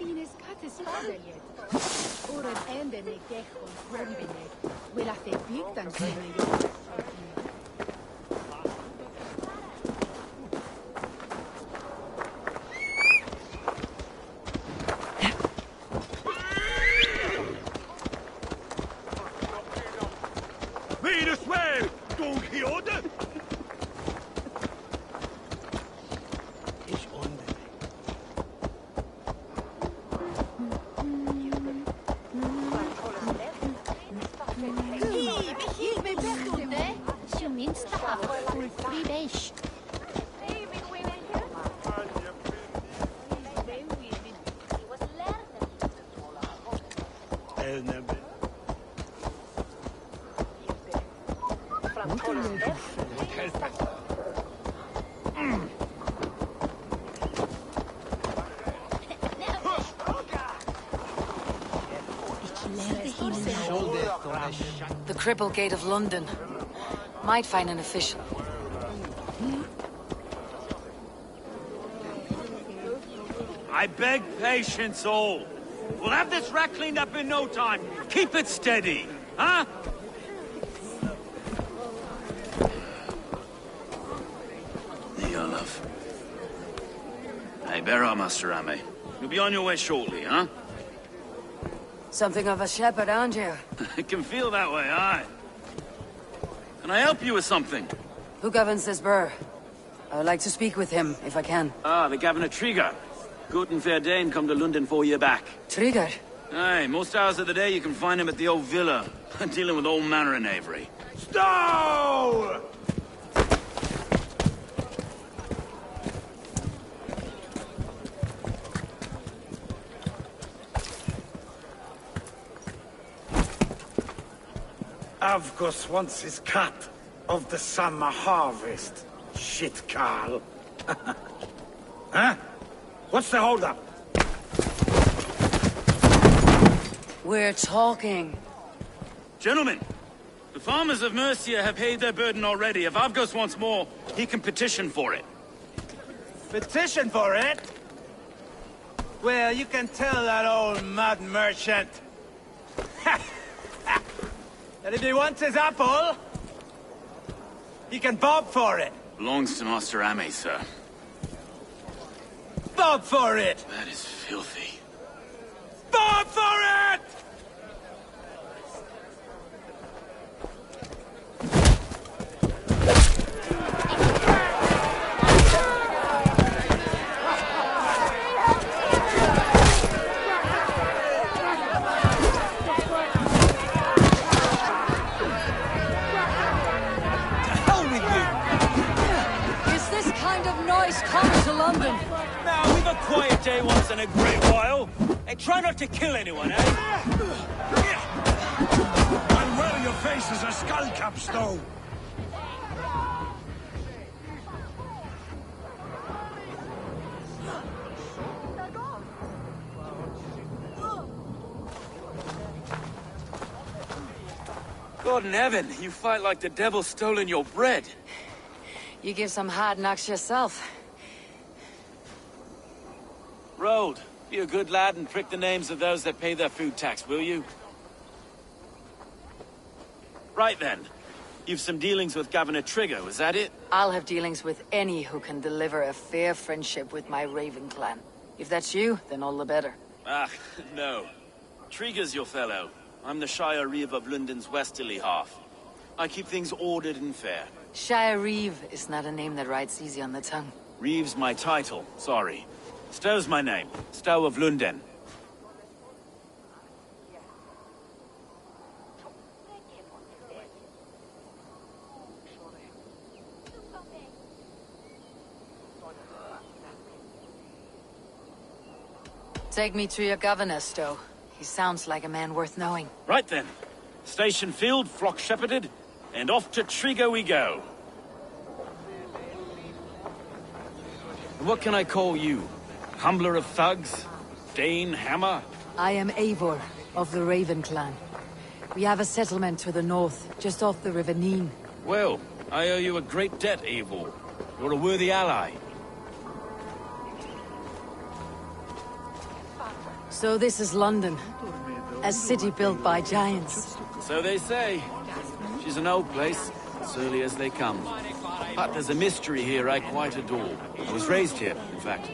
Fines kates faderliet. Oren ende ne gech on krombenet. Will I say big than sene. The Cripple Gate of London. Might find an official. I beg patience, all. We'll have this rat cleaned up in no time. Keep it steady, huh? Here, love. Hey, bear up, Master Ame. You'll be on your way shortly, huh? Something of a shepherd, aren't you? It can feel that way, aye. Can I help you with something? Who governs this burr? I would like to speak with him, if I can. Ah, the Governor Trigger. Good and fair Dane come to London 4 year back. Trigger? Aye, most hours of the day you can find him at the old villa, dealing with all manner in Avery. Stow! Avgos wants his cut of the summer harvest. Shit, Carl. Huh? What's the holdup? We're talking. Gentlemen, the farmers of Mercia have paid their burden already. If Avgos wants more, he can petition for it. Petition for it? Well, you can tell that old mud merchant. That if he wants his apple, he can bob for it. Belongs to Master Ame, sir. Bob for it! That is filthy. Bob for it! Quiet day once in a great while. And try not to kill anyone, eh? And where your face is a skullcap, Stow. God in heaven, you fight like the devil stolen your bread. You give some hard knocks yourself. Road, be a good lad and prick the names of those that pay their food tax, will you? Right then. You've some dealings with Governor Trigger, was that it? I'll have dealings with any who can deliver a fair friendship with my Raven clan. If that's you, then all the better. Ah, no. Trigger's your fellow. I'm the Shire Reeve of London's westerly half. I keep things ordered and fair. Shire Reeve is not a name that rides easy on the tongue. Reeve's my title, sorry. Stow's my name. Stow of Lunden. Take me to your governor, Stow. He sounds like a man worth knowing. Right then. Station filled, flock shepherded, and off to Trigger we go. And what can I call you? Humbler of thugs? Dane Hammer? I am Eivor, of the Raven clan. We have a settlement to the north, just off the River Neen. Well, I owe you a great debt, Eivor. You're a worthy ally. So this is London. A city built by giants. So they say. She's an old place, as early as they come. But there's a mystery here I quite adore. I was raised here, in fact.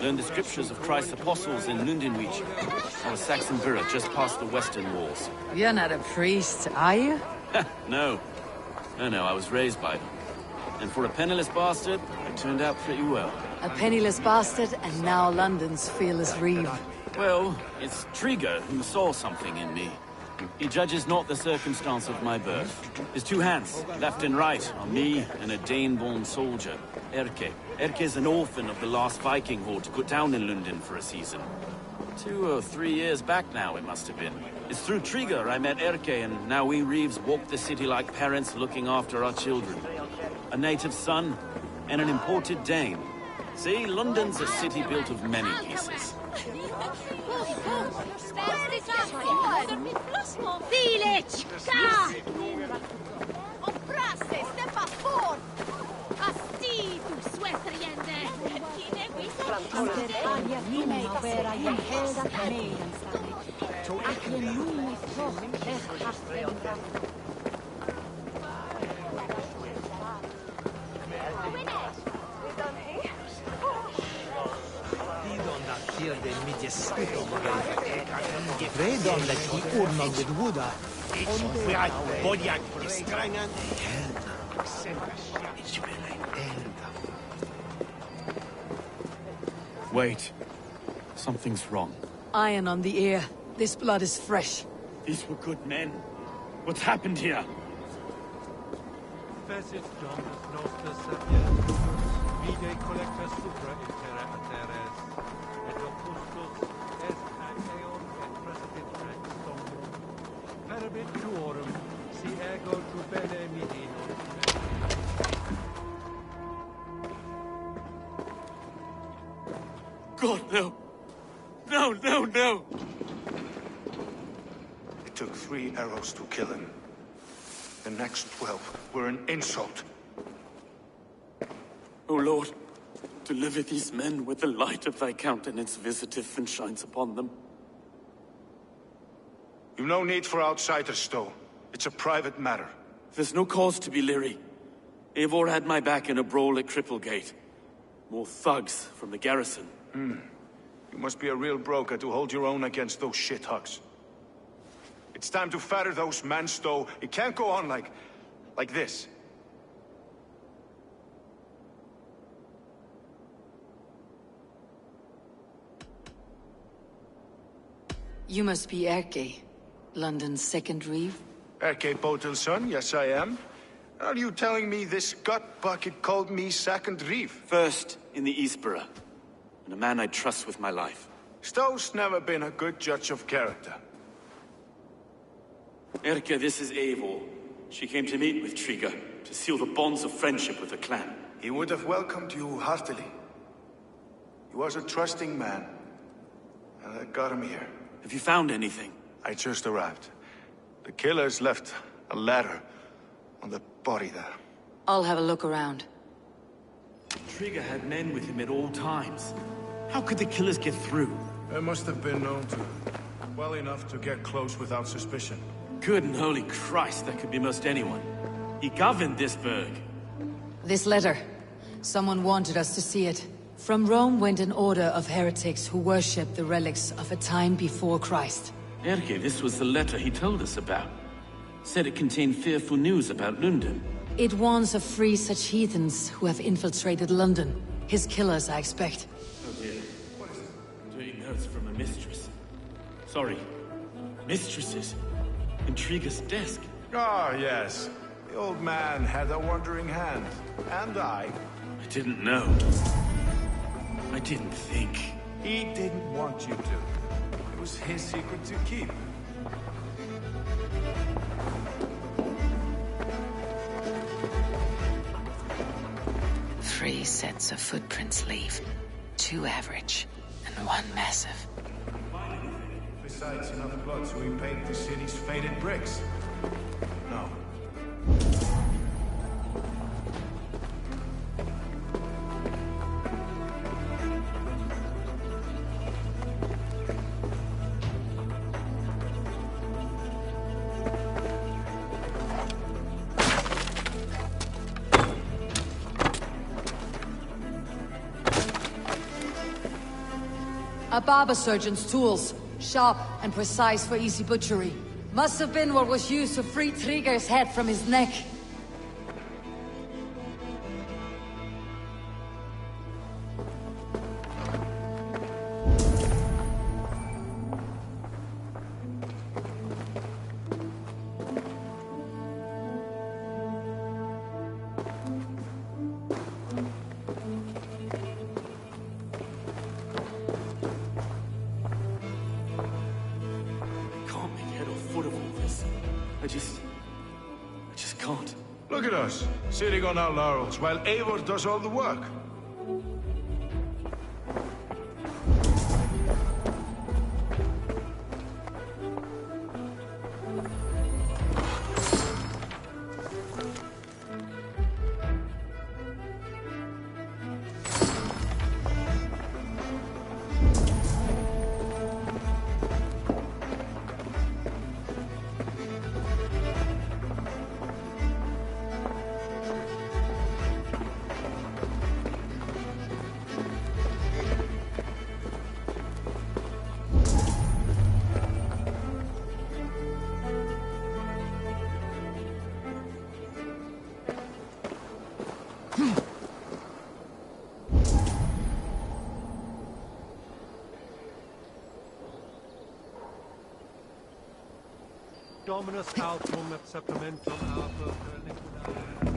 Learned the scriptures of Christ's apostles in Lunden Arc. I was Saxon Borough, just past the western walls. You're not a priest, are you? No. No, I was raised by them. And for a penniless bastard, I turned out pretty well. A penniless bastard, and now London's fearless reeve. Well, it's Trigger who saw something in me. He judges not the circumstance of my birth. His two hands, left and right, are me and a Dane-born soldier, Erke. Erke's an orphan of the last Viking horde put down in Lunden for a season. 2 or 3 years back now, it must have been. It's through Trigger I met Erke, and now we Reeves walk the city like parents looking after our children. A native son, and an imported Dane. See, London's a city built of many pieces. Wait. Something's wrong. Iron on the ear. This blood is fresh. These were good men. What's happened here? God, no. No. It took 3 arrows to kill him. The next 12 were an insult. O Lord, deliver these men with the light of thy countenance visiteth and shines upon them. You've no need for outsiders, though. It's a private matter. There's no cause to be leery. Eivor had my back in a brawl at Cripplegate. More thugs from the garrison. You must be a real broker to hold your own against those shithugs. It's time to fetter those men, Stowe. It can't go on like this. You must be Erke, London's second reeve. Erke Botel's son, yes I am. Are you telling me this gut bucket called me second reeve? First in the Eastborough, and a man I trust with my life. Stowe's never been a good judge of character. Erke, this is Eivor. She came to meet with Trigger, to seal the bonds of friendship with the clan. He would have welcomed you heartily. He was a trusting man, and I got him here. Have you found anything? I just arrived. The killers left a ladder on the body there. I'll have a look around. Trigger had men with him at all times. How could the killers get through? They must have been known to. Well enough to get close without suspicion. Good and holy Christ, that could be most anyone. He governed this burg. This letter. Someone wanted us to see it. From Rome went an order of heretics who worshipped the relics of a time before Christ. Erke, this was the letter he told us about. Said it contained fearful news about Lunden. It warns of 3 such heathens who have infiltrated London. His killers, I expect. Oh dear. Dirty notes from a mistress. Sorry. Mistresses. In Trigger's desk. Ah, yes. The old man had a wandering hand. And I didn't know. I didn't think. He didn't want you to. It was his secret to keep. Three sets of footprints leave. 2 average, and 1 massive. Besides enough blood to repaint the city's faded bricks. No. A barber surgeon's tools. Sharp and precise for easy butchery. Must have been what was used to free Trigger's head from his neck. I just can't. Look at us, sitting on our laurels, while Eivor does all the work. Dominus autum et septamentum alpha pernicular.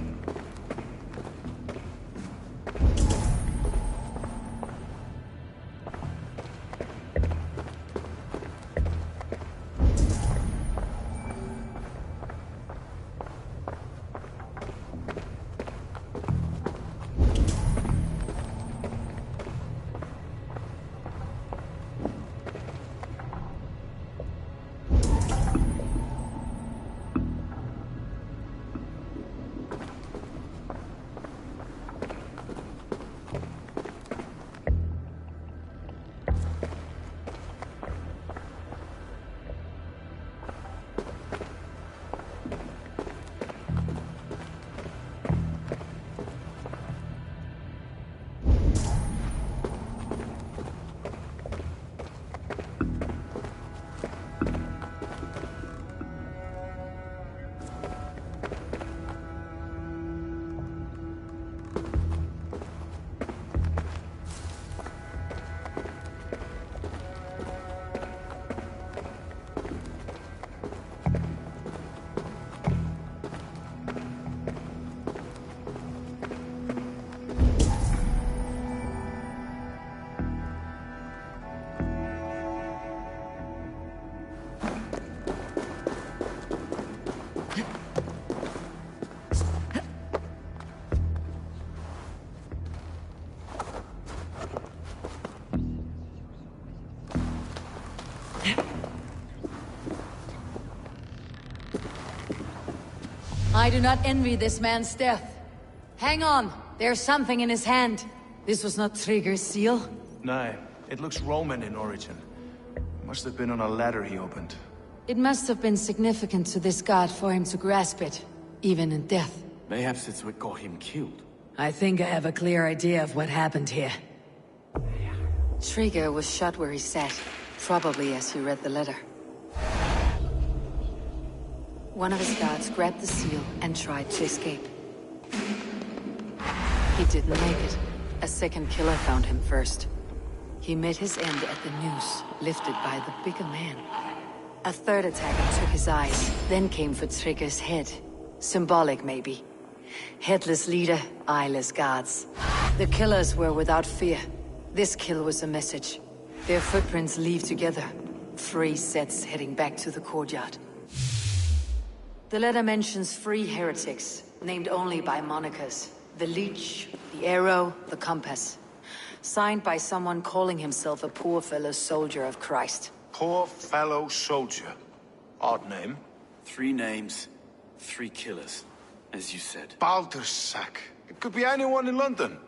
I do not envy this man's death. Hang on, there's something in his hand. This was not Trigger's seal. No, it looks Roman in origin. Must have been on a ladder he opened. It must have been significant to this god for him to grasp it, even in death. Perhaps it's what got him killed. I think I have a clear idea of what happened here. Trigger was shot where he sat, probably as he read the letter. One of his guards grabbed the seal and tried to escape. He didn't make it. A second killer found him first. He met his end at the noose, lifted by the bigger man. A third attacker took his eyes, then came for Trigger's head. Symbolic, maybe. Headless leader, eyeless guards. The killers were without fear. This kill was a message. Their footprints leave together. 3 sets heading back to the courtyard. The letter mentions 3 heretics, named only by monikers. The Leech, the Arrow, the Compass. Signed by someone calling himself a poor fellow soldier of Christ. Poor fellow soldier. Odd name. 3 names, 3 killers, as you said. Baldersack. It could be anyone in London.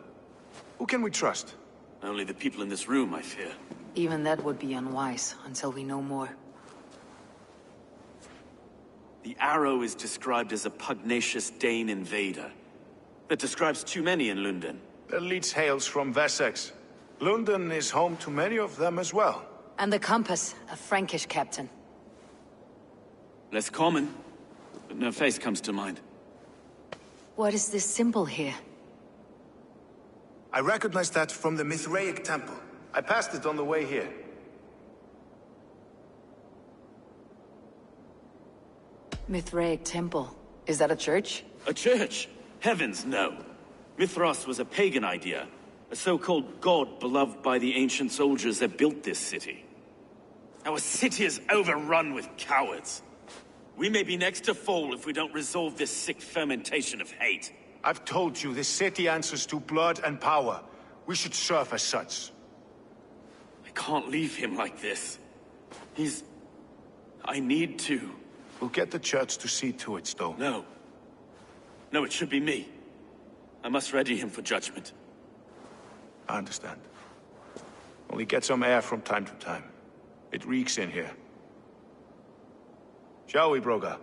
Who can we trust? Only the people in this room, I fear. Even that would be unwise, until we know more. The Arrow is described as a pugnacious Dane invader. That describes too many in Lunden. The leech hails from Wessex. Lunden is home to many of them as well. And the compass, a Frankish captain. Less common, but no face comes to mind. What is this symbol here? I recognize that from the Mithraic temple. I passed it on the way here. Mithraic temple. Is that a church? A church? Heavens, no. Mithras was a pagan idea. A so-called god beloved by the ancient soldiers that built this city. Our city is overrun with cowards. We may be next to fall if we don't resolve this sick fermentation of hate. I've told you, this city answers to blood and power. We should serve as such. I can't leave him like this. I need to. We'll get the church to see to it, Stowe. No. No, it should be me. I must ready him for judgment. I understand. Only get some air from time to time. It reeks in here. Shall we, Broga?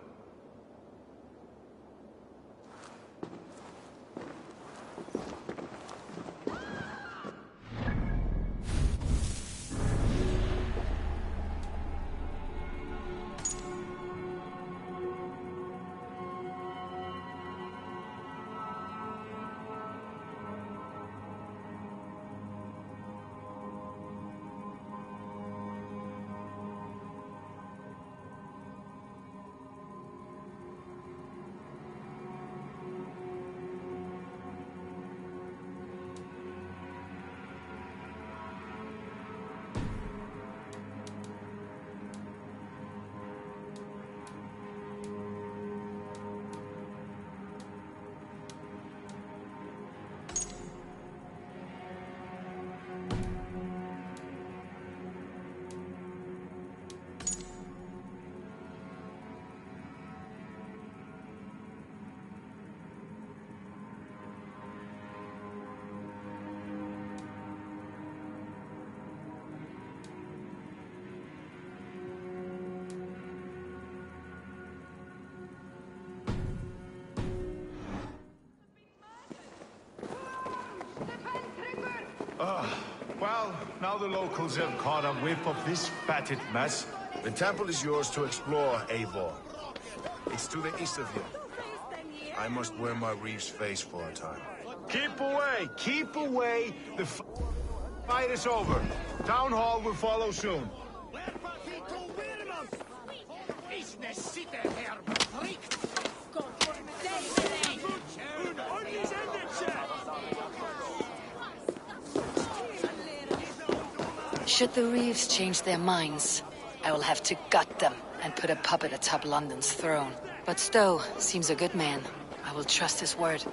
Well, now the locals have caught a whiff of this fatted mess. The temple is yours to explore, Eivor. It's to the east of here. I must wear my reef's face for a time. Keep away! Keep away! The fight is over. Town hall will follow soon. Should the Reeves change their minds, I will have to gut them and put a puppet atop London's throne. But Stowe seems a good man. I will trust his word.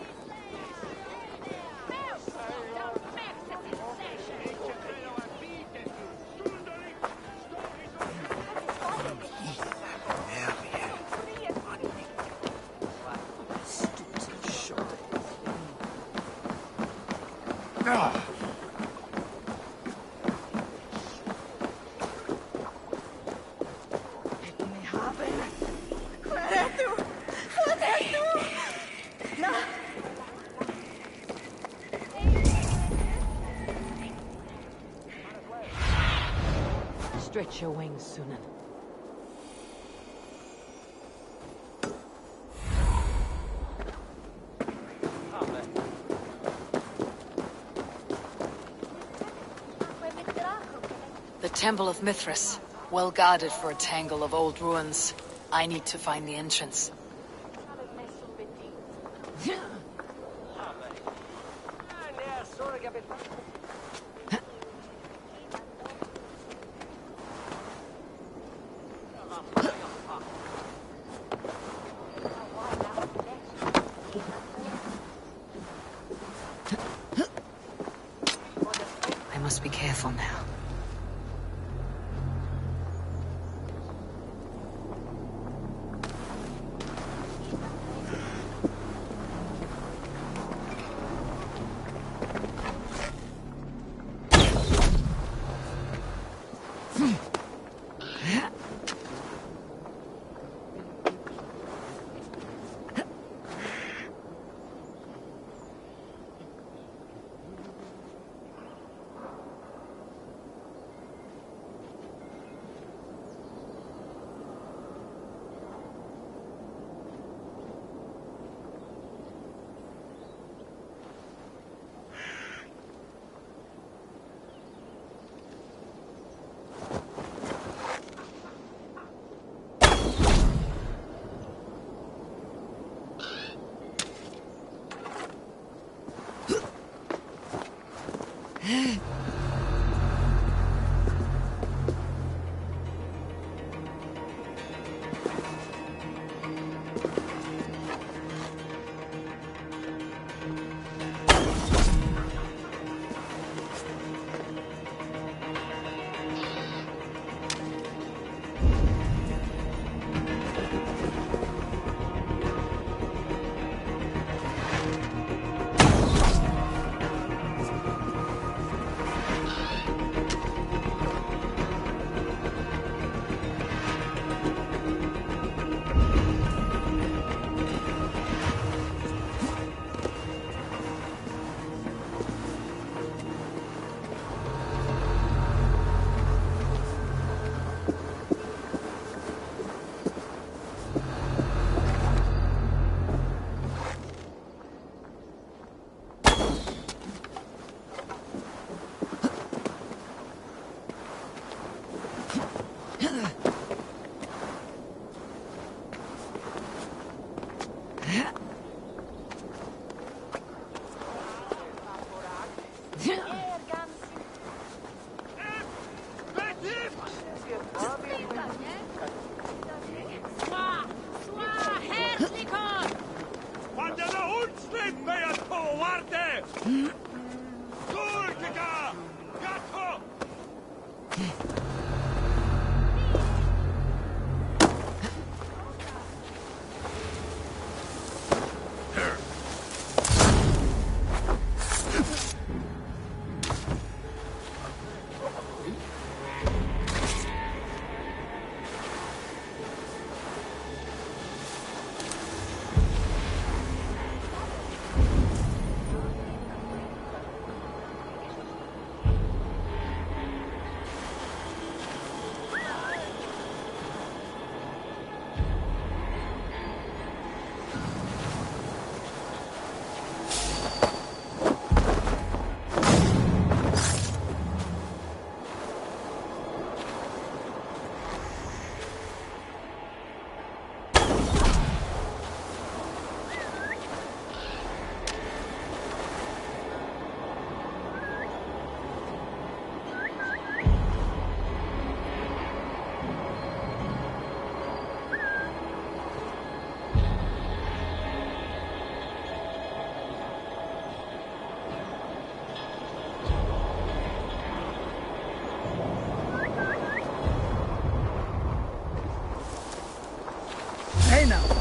Stretch your wings, Sunan. The Temple of Mithras, well guarded for a tangle of old ruins. I need to find the entrance. I must be careful now. Hey now.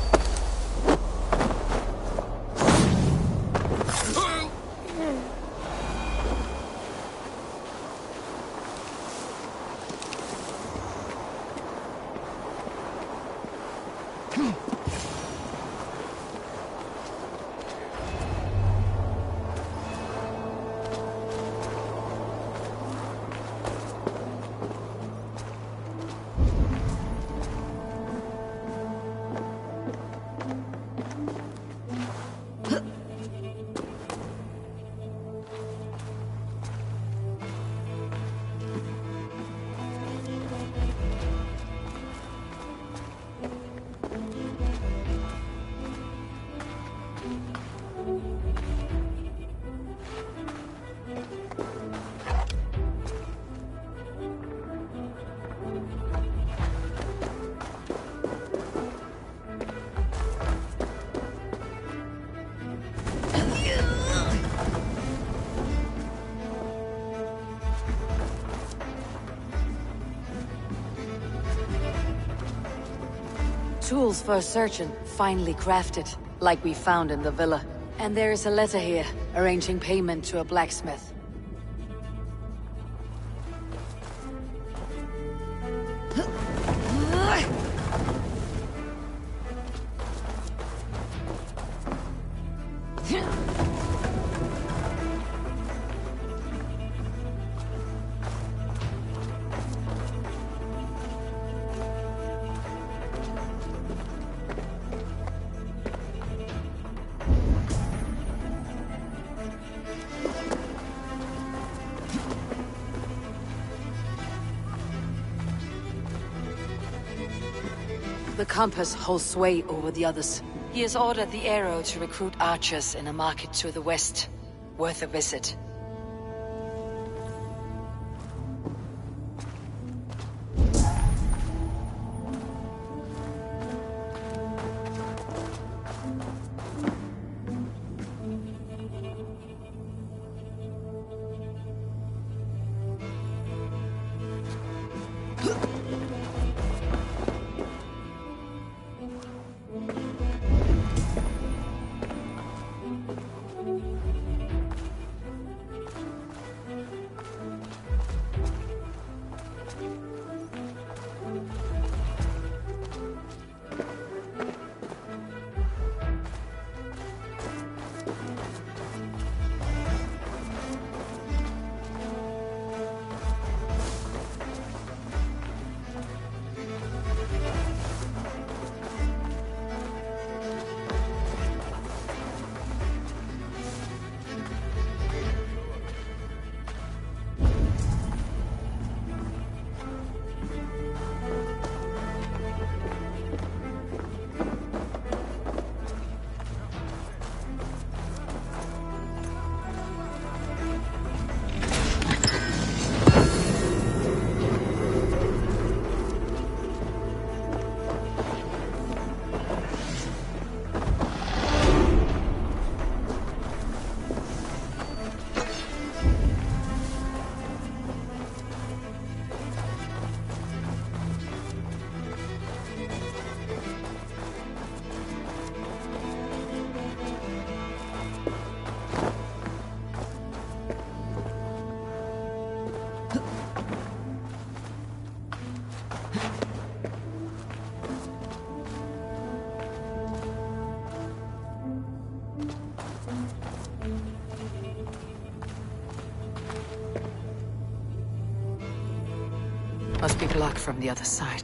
Tools for a surgeon, finely crafted, like we found in the villa. And there is a letter here, arranging payment to a blacksmith. The compass holds sway over the others. He has ordered the arrow to recruit archers in a market to the west. Worth a visit. Must be blocked from the other side.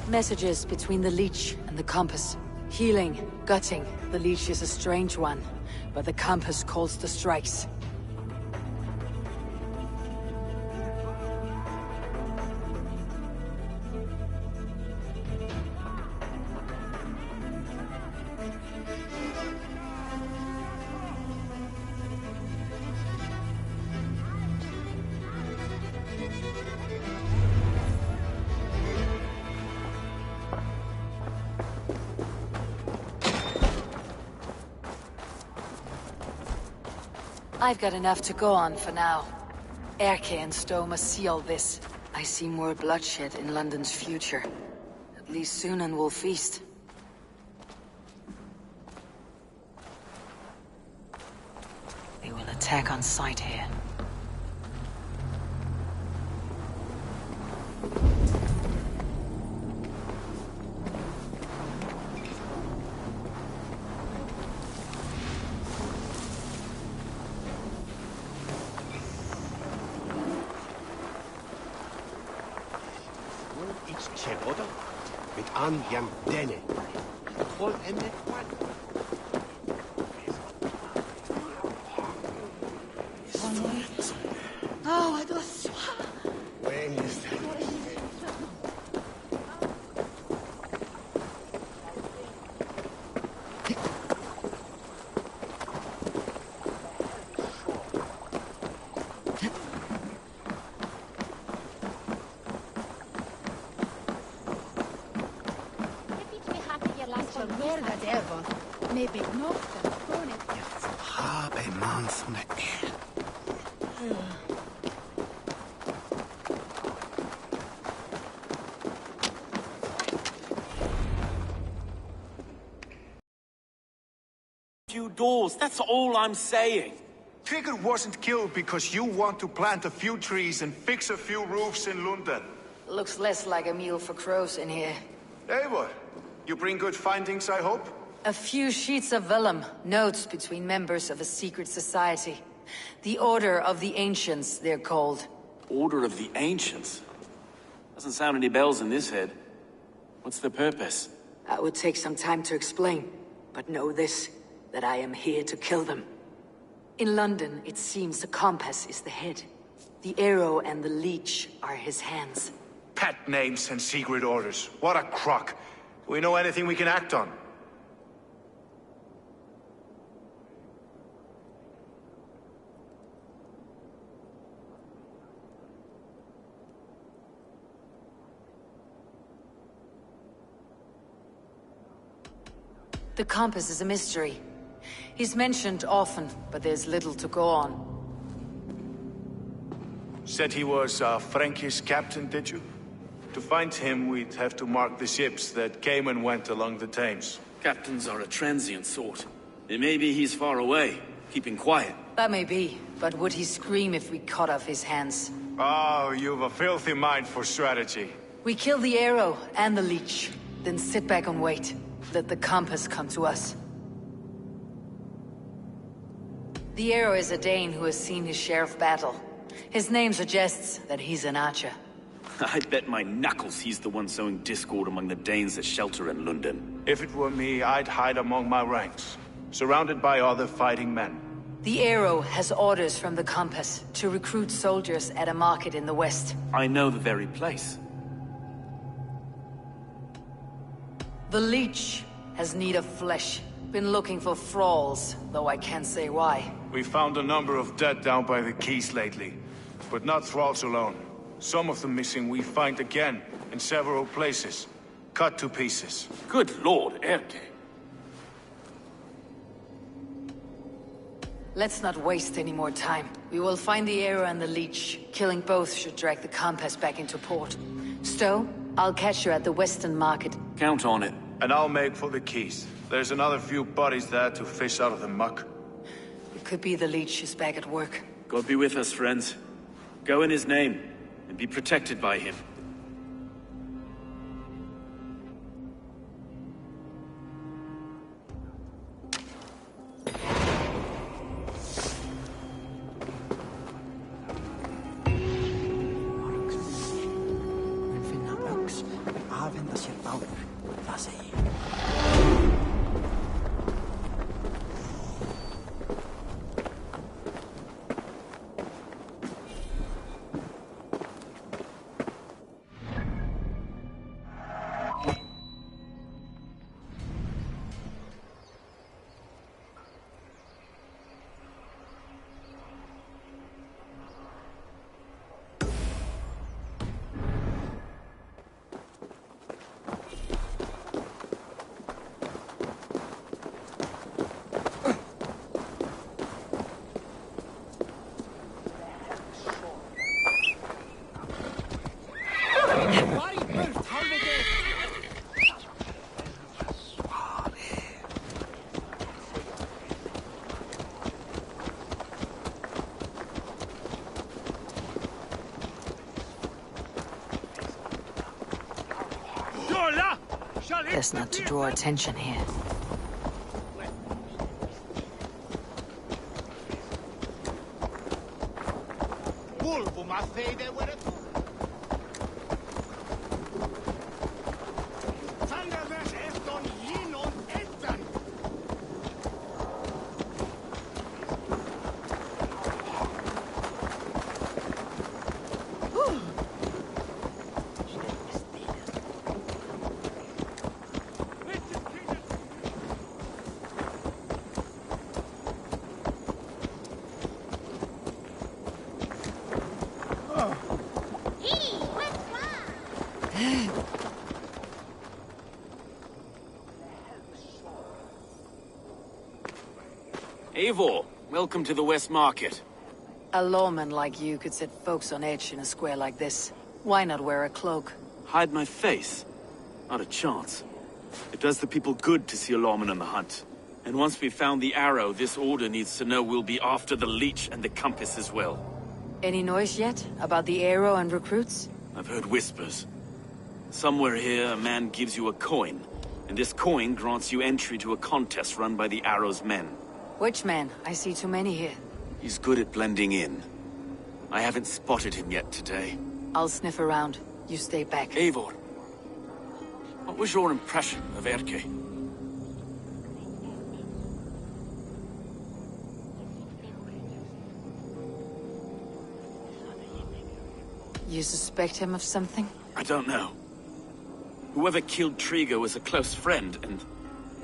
Messages between the leech and the compass. Healing, gutting. The leech is a strange one, but the compass calls the strikes. I've got enough to go on for now. Erke and Stowe must see all this. I see more bloodshed in London's future. At least Sunan will feast. They will attack on sight here. Mit an jam denne. Hol ende kwad. Oh, I don't. When is that? Maybe not. Habe man von der Few doors, that's all I'm saying. Trigger wasn't killed because you want to plant a few trees and fix a few roofs in London. Looks less like a meal for crows in here. Eivor, you bring good findings, I hope? A few sheets of vellum, notes between members of a secret society. The Order of the Ancients, they're called. Order of the Ancients? Doesn't sound any bells in this head. What's the purpose? That would take some time to explain, but know this, that I am here to kill them. In London, it seems the compass is the head. The arrow and the leech are his hands. Pet names and secret orders. What a crock. Do we know anything we can act on? The compass is a mystery. He's mentioned often, but there's little to go on. Said he was a Frankish captain, did you? To find him, we'd have to mark the ships that came and went along the Thames. Captains are a transient sort. It may be he's far away, keeping quiet. That may be, but would he scream if we cut off his hands? Oh, you've a filthy mind for strategy. We kill the arrow and the leech, then sit back and wait. Let the compass come to us. The arrow is a Dane who has seen his share of battle. His name suggests that he's an archer. I bet my knuckles he's the one sowing discord among the Danes that shelter in London. If it were me, I'd hide among my ranks, surrounded by other fighting men. The arrow has orders from the compass to recruit soldiers at a market in the west. I know the very place. The leech has need of flesh. Been looking for thralls, though I can't say why. We found a number of dead down by the quays lately, but not thralls alone. Some of the missing we find again in several places, cut to pieces. Good lord, Erke. Let's not waste any more time. We will find the arrow and the leech. Killing both should drag the compass back into port. Stowe, I'll catch you at the western market. Count on it. And I'll make for the quays. There's another few bodies there to fish out of the muck. It could be the leech is back at work. God be with us, friends. Go in his name, and be protected by him. Best not to draw attention here. Eivor, welcome to the West Market. A lawman like you could set folks on edge in a square like this. Why not wear a cloak? Hide my face? Not a chance. It does the people good to see a lawman on the hunt. And once we've found the arrow, this order needs to know we'll be after the leech and the compass as well. Any noise yet about the arrow and recruits? I've heard whispers. Somewhere here, a man gives you a coin, and this coin grants you entry to a contest run by the arrow's men. Which man? I see too many here. He's good at blending in. I haven't spotted him yet today. I'll sniff around. You stay back. Eivor, what was your impression of Erke? You suspect him of something? I don't know. Whoever killed Trigo was a close friend, and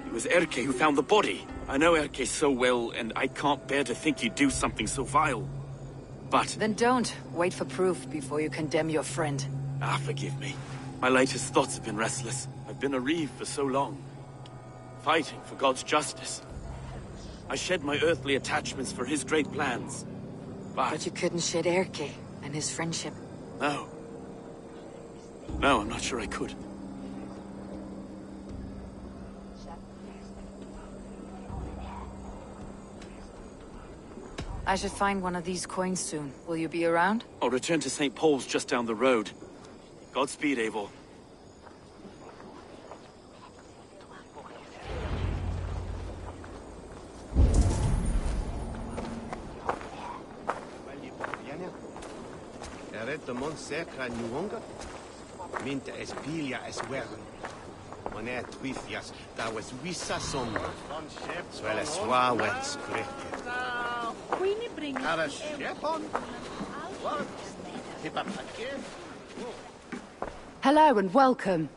it was Erke who found the body. I know Erke so well, and I can't bear to think he'd do something so vile. But... Then don't. Wait for proof before you condemn your friend. Forgive me. My latest thoughts have been restless. I've been a reeve for so long. Fighting for God's justice. I shed my earthly attachments for his great plans. But you couldn't shed Erke and his friendship. No. No, I'm not sure I could. I should find one of these coins soon. Will you be around? I'll return to St. Paul's just down the road. Godspeed, Eivor. Eretto mon secra nuonga, minta espilia es well. Monet twifias, da was wissa sombra. Swelle swa wet scripted. Ara shepon? What? Hello and welcome.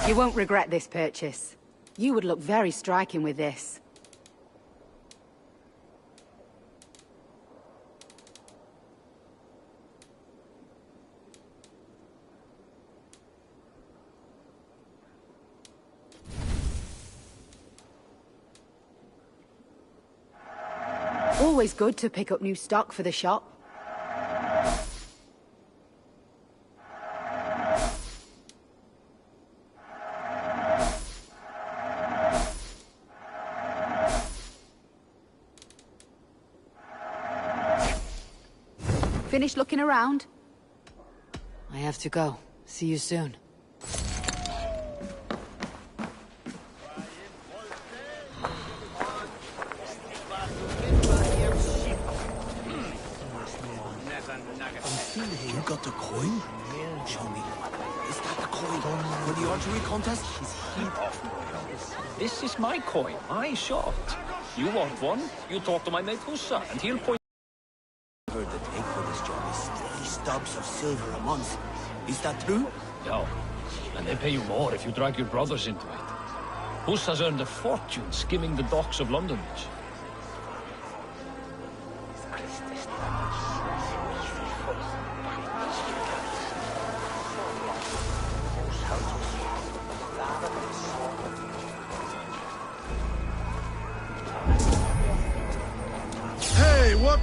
You won't regret this purchase. You would look very striking with this. Always good to pick up new stock for the shop. Finished looking around? I have to go. See you soon. You got the coin? Show me. Is that the coin for the archery contest? This is my coin, my shot. You want one? You talk to my mate Hussa, and he'll point... I heard the take for this job is 3 stubs of silver a month. Is that true? No. And they pay you more if you drag your brothers into it. Hussa's earned a fortune skimming the docks of London. Hey, what?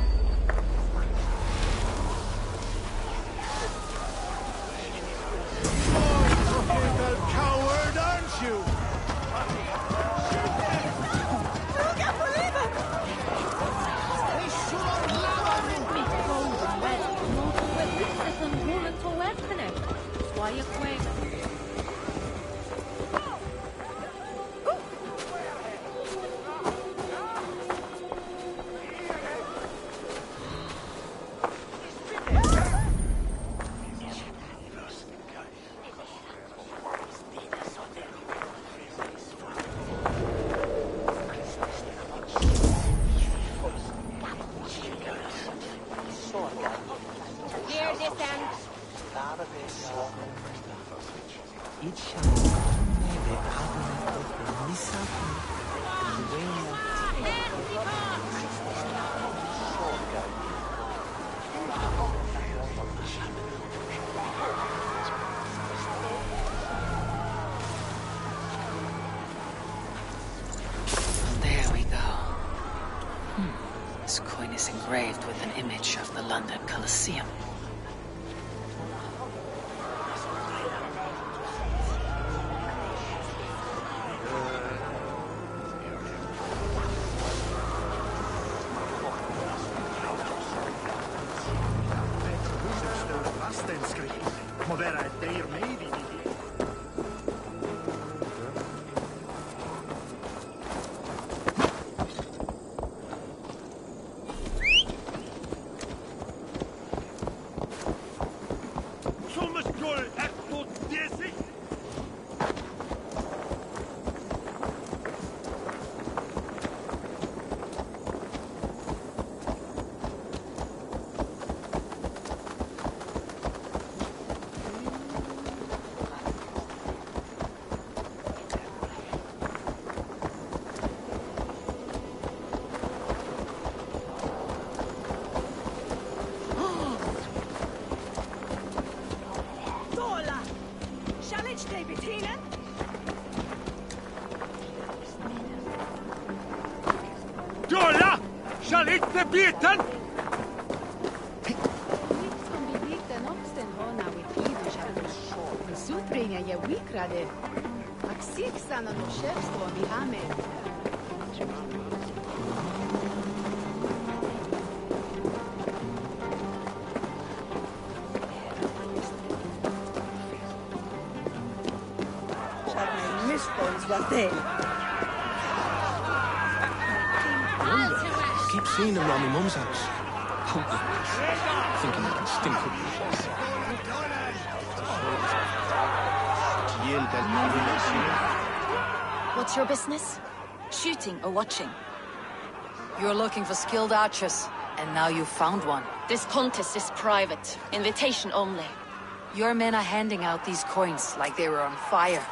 Oh, coward, aren't you? vaya juego. There we go. This coin is engraved with an image of the London Colosseum. Jolla! Shall it be beaten? Sutbringa je wikrade. Ak siksana no šefstvo mi hame. I keep seeing them around my mum's house. Thinking they can stink up the place. What's your business? Shooting or watching? You're looking for skilled archers, and now you found one. This contest is private. Invitation only. Your men are handing out these coins like they were on fire.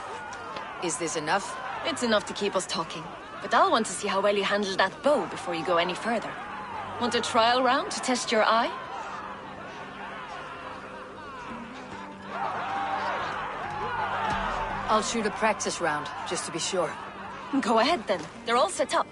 Is this enough? It's enough to keep us talking. But I'll want to see how well you handle that bow before you go any further. Want a trial round to test your eye? I'll shoot a practice round, just to be sure. Go ahead then. They're all set up.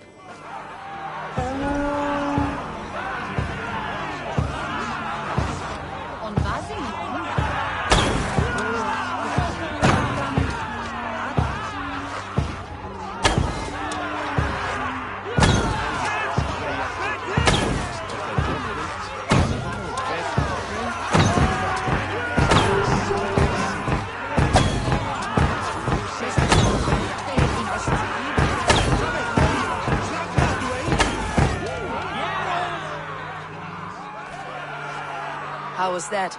How was that?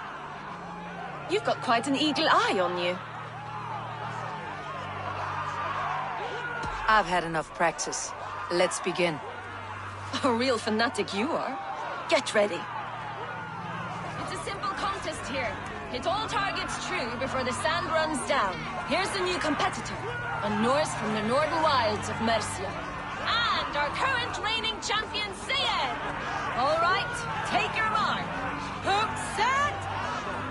You've got quite an eagle eye on you. I've had enough practice. Let's begin. A real fanatic you are. Get ready. It's a simple contest here. Hit all targets true before the sand runs down. Here's the new competitor, a Norse from the northern wilds of Mercia. And our current reigning champion, Sayed. All right, take your mark. Hook set!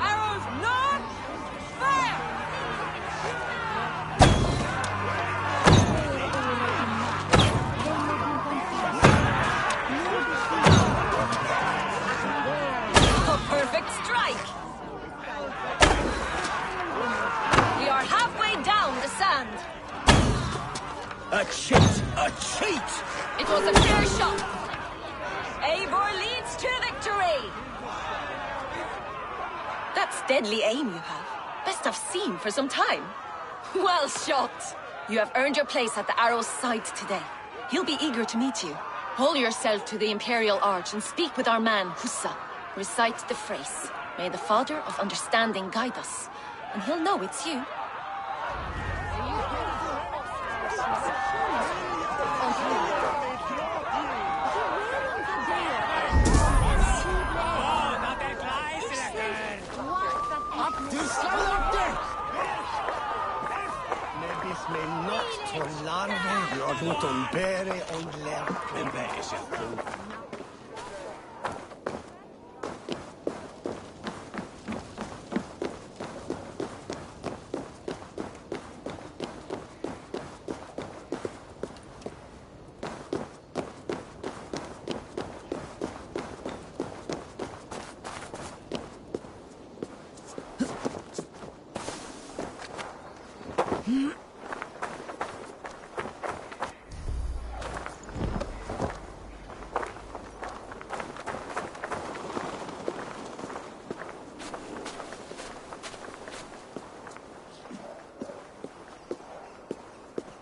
Arrows north! Fire! A perfect strike! We are halfway down the sand. A cheat! A cheat! It was a fair shot. Eivor leads to victory! That's deadly aim you have. Best I've seen for some time. Well shot! You have earned your place at the Arrow's side today. He'll be eager to meet you. Haul yourself to the Imperial Arch and speak with our man, Hussa. Recite the phrase. May the Father of Understanding guide us. And he'll know it's you.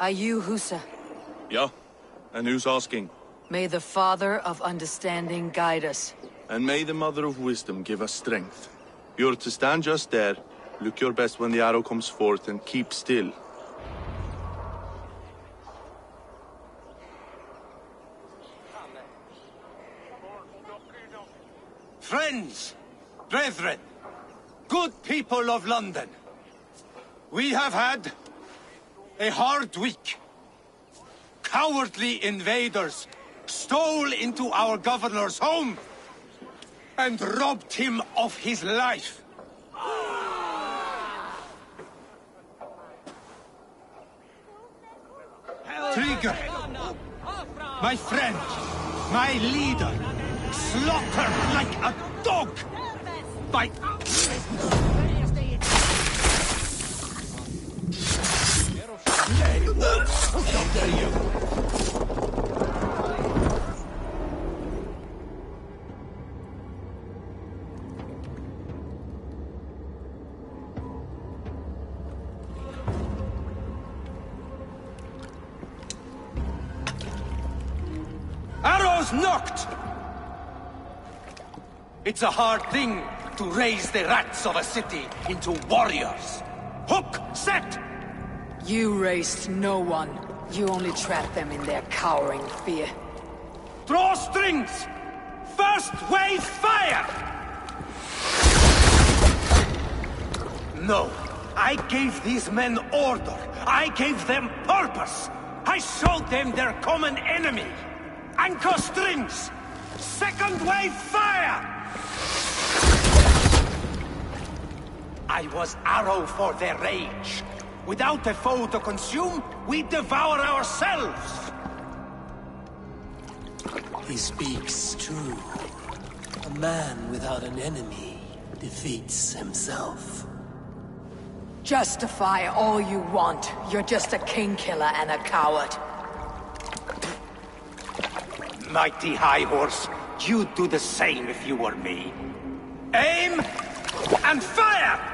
Are you Hussa? Yeah. And who's asking? May the Father of Understanding guide us. And may the Mother of Wisdom give us strength. You're to stand just there, look your best when the arrow comes forth, and keep still. Friends, brethren, good people of London, we have had a hard week. Cowardly invaders stole into our governor's home and robbed him of his life. Trigger, my friend, my leader, slaughtered like a dog by... How dare you! Arrows knocked! It's a hard thing to raise the rats of a city into warriors. Hook, set! You raised no one. You only trapped them in their cowering fear. Draw strings! First wave fire! No, I gave these men order. I gave them purpose. I showed them their common enemy. Anchor strings! Second wave fire! I was arrow for their rage. Without a foe to consume, we devour ourselves! He speaks true. A man without an enemy defeats himself. Justify all you want. You're just a king killer and a coward. Mighty High Horse, you'd do the same if you were me. Aim and fire!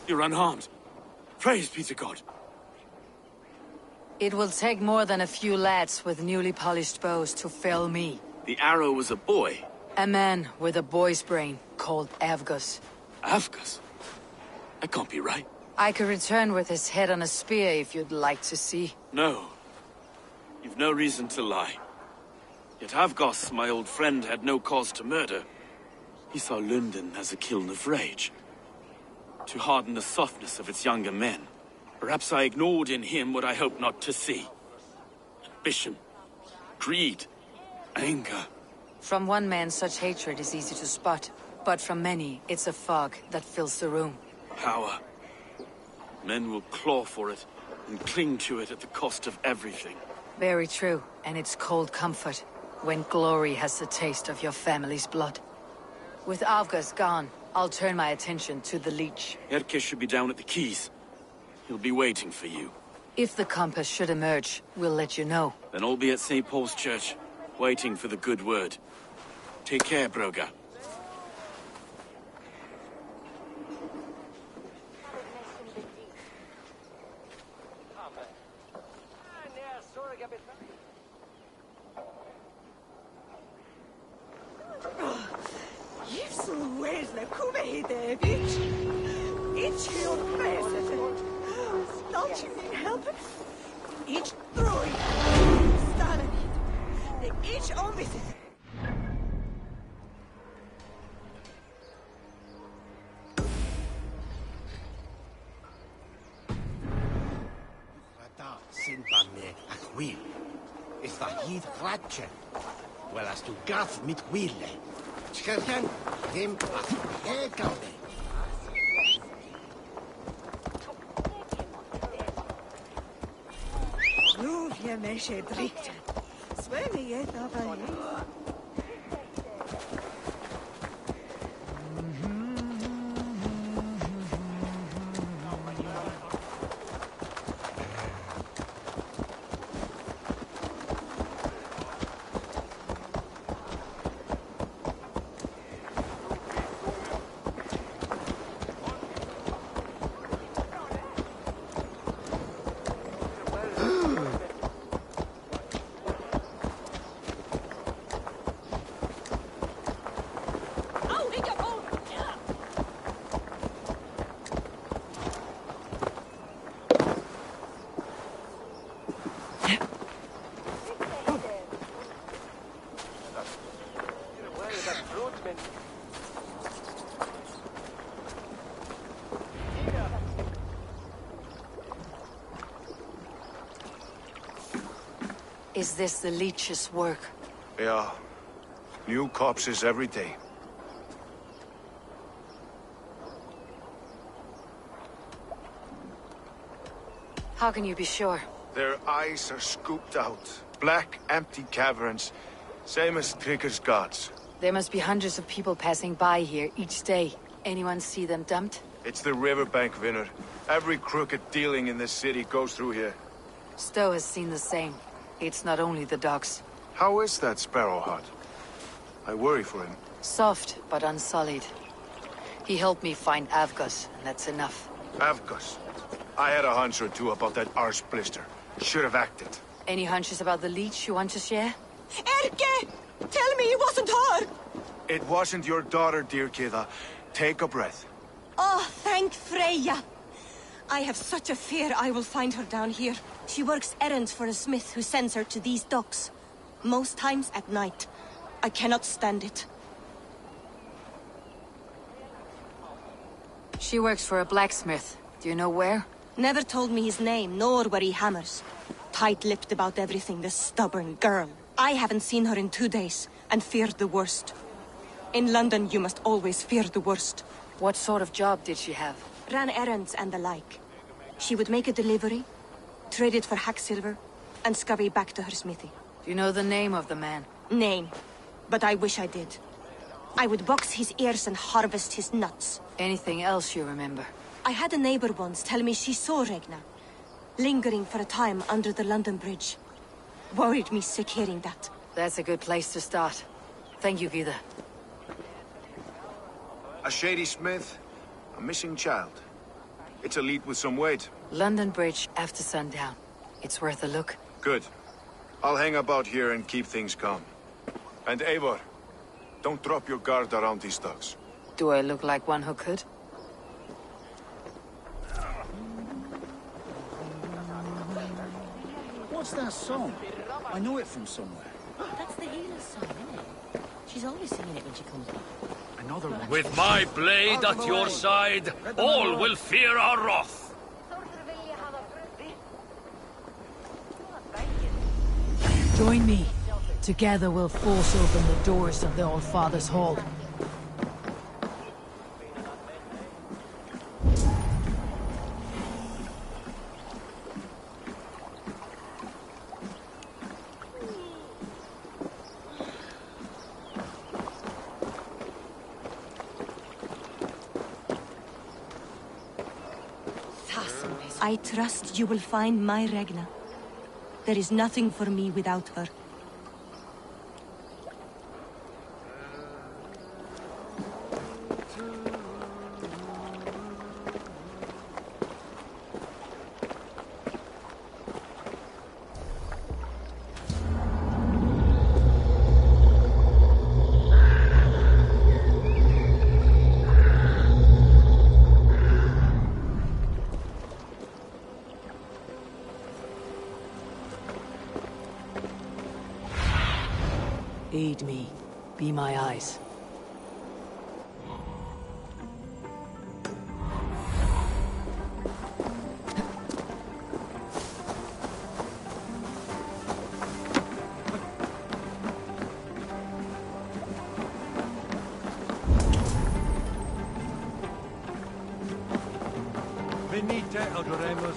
You're unharmed. Praise be to God. It will take more than a few lads with newly polished bows to fell me. The arrow was a boy. A man with a boy's brain, called Avgus. Avgus? That can't be right. I could return with his head on a spear if you'd like to see. No. You've no reason to lie. Yet Avgus, my old friend, had no cause to murder. He saw Lunden as a kiln of rage. To harden the softness of its younger men. Perhaps I ignored in him what I hoped not to see. Ambition. Greed. Anger. From one man, such hatred is easy to spot. But from many, it's a fog that fills the room. Power. Men will claw for it, and cling to it at the cost of everything. Very true, and it's cold comfort, when glory has the taste of your family's blood. With Avgus gone, I'll turn my attention to the Leech. Erke should be down at the quays. He'll be waiting for you. If the compass should emerge, we'll let you know. Then I'll be at St. Paul's Church, waiting for the good word. Take care, Broga. Is dat hier ratje? Wel als du gaf met wille. Schrijven dem af herkaude. Nu je mesje drikt. Zwemme je daarbij. Is this the Leech's work? Yeah. New corpses every day. How can you be sure? Their eyes are scooped out. Black, empty caverns. Same as Trigger's gods. There must be hundreds of people passing by here each day. Anyone see them dumped? It's the riverbank, Vinner. Every crooked dealing in this city goes through here. Stowe has seen the same. It's not only the docks. How is that Sparrow Hut? I worry for him. Soft, but unsullied. He helped me find Avgus, and that's enough. Avgus? I had a hunch or two about that arse blister. Should have acted. Any hunches about the Leech you want to share? Erke! Tell me it wasn't her! It wasn't your daughter, dear Kida. Take a breath. Oh, thank Freya. I have such a fear I will find her down here. She works errands for a smith who sends her to these docks. Most times at night. I cannot stand it. She works for a blacksmith. Do you know where? Never told me his name, nor where he hammers. Tight-lipped about everything, this stubborn girl. I haven't seen her in 2 days, and feared the worst. In London, you must always fear the worst. What sort of job did she have? Ran errands and the like. She would make a delivery, trade it for hack silver, and scurry back to her smithy. Do you know the name of the man? Name. But I wish I did. I would box his ears and harvest his nuts. Anything else you remember? I had a neighbor once tell me she saw Regna, lingering for a time under the London Bridge. Worried me sick hearing that. That's a good place to start. Thank you, Gida. A shady smith, a missing child. It's elite with some weight. London Bridge after sundown. It's worth a look. Good. I'll hang about here and keep things calm. And Eivor, don't drop your guard around these thugs. Do I look like one who could? What's that song? I know it from somewhere. That's the healer's song, isn't it? She's always singing it when she comes back. Another one. With my blade at your side, all will fear our wrath. Join me. Together we'll force open the doors of the All-Father's Hall. I trust you will find my Regna. There is nothing for me without her. Aid me. Be my eyes. Venite, adoremos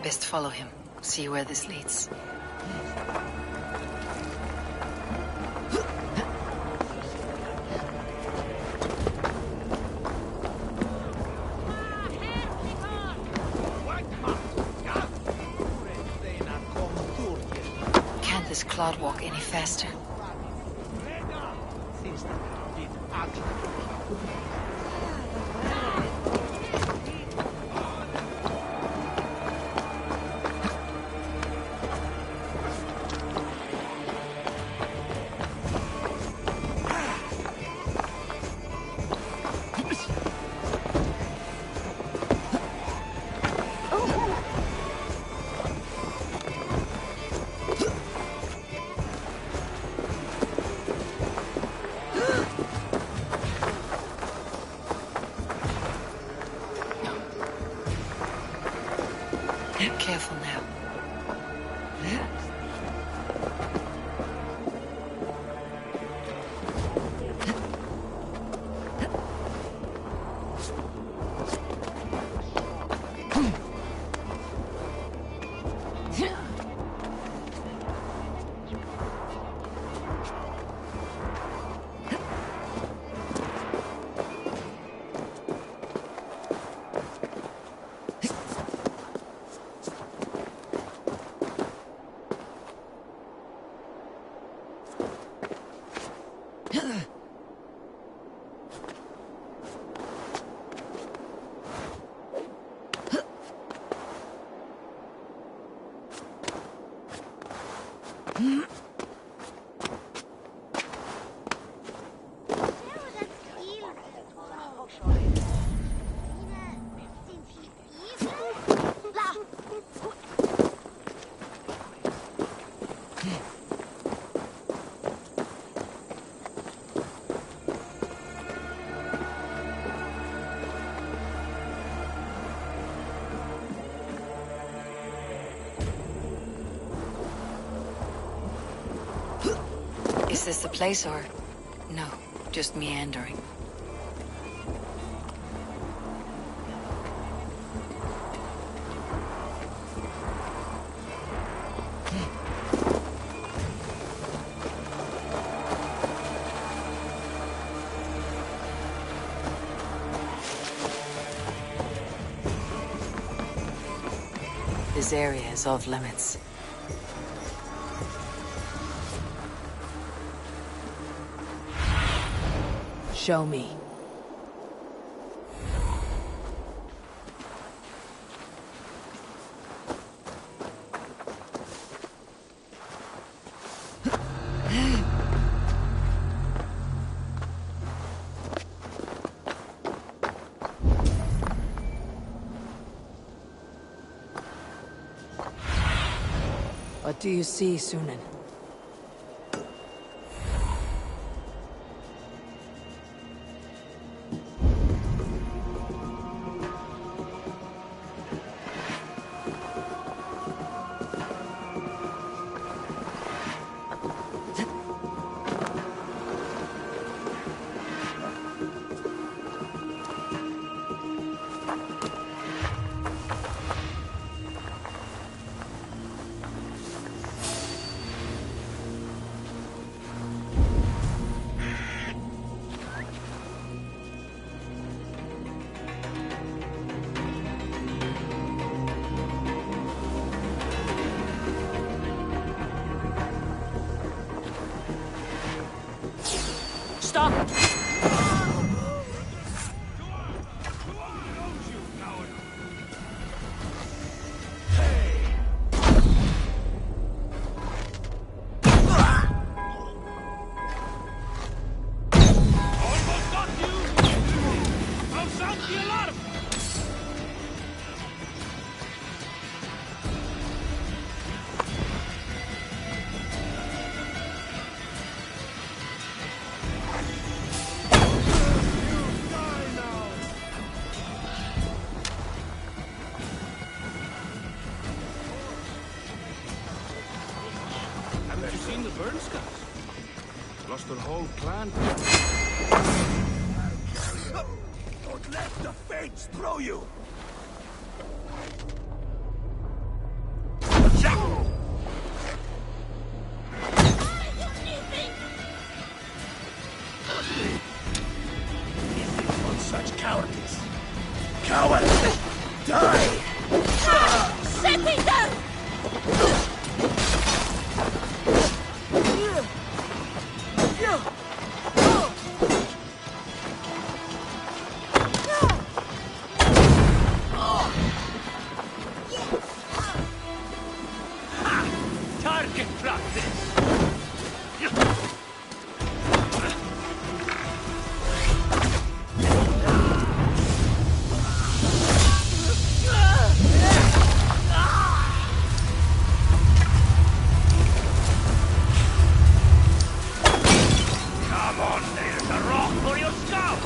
Best follow him. See where this leads. Can't this cloud walk any faster? Careful now. Is this the place or... no, just meandering? This area is off limits. Show me. What do you see, Sunan? Stop! Lost their whole clan. Don't let the fates throw you! On such cowardice. Coward! Die! Set me down! Target practice! Come on, there's a rock for your scalp!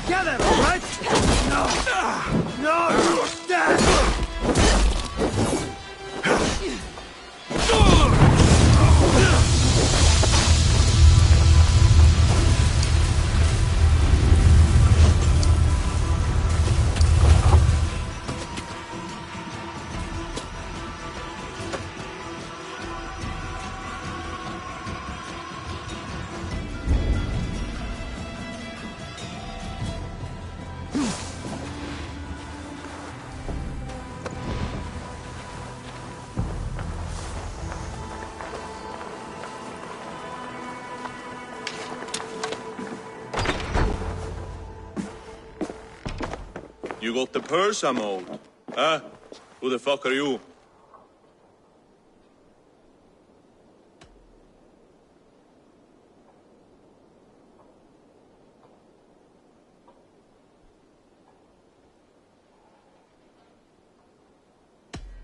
Together, all right? No! No, you're dead! You got the purse I'm owed? Huh? Who the fuck are you?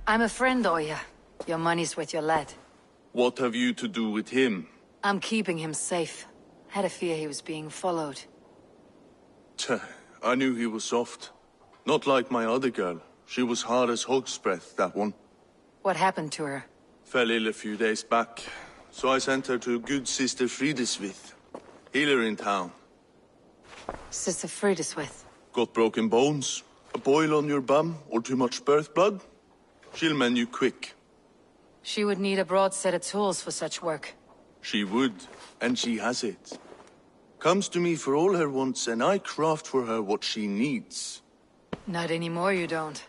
I'm a friend, Oya. Your money's with your lad. What have you to do with him? I'm keeping him safe. Had a fear he was being followed. Tch, I knew he was soft. Not like my other girl. She was hard as hog's breath, that one. What happened to her? Fell ill a few days back. So I sent her to good Sister Frideswith. Healer in town. Sister Frideswith. Got broken bones? A boil on your bum? Or too much birth blood? She'll mend you quick. She would need a broad set of tools for such work. She would, and she has it. Comes to me for all her wants, and I craft for her what she needs. Not anymore, you don't.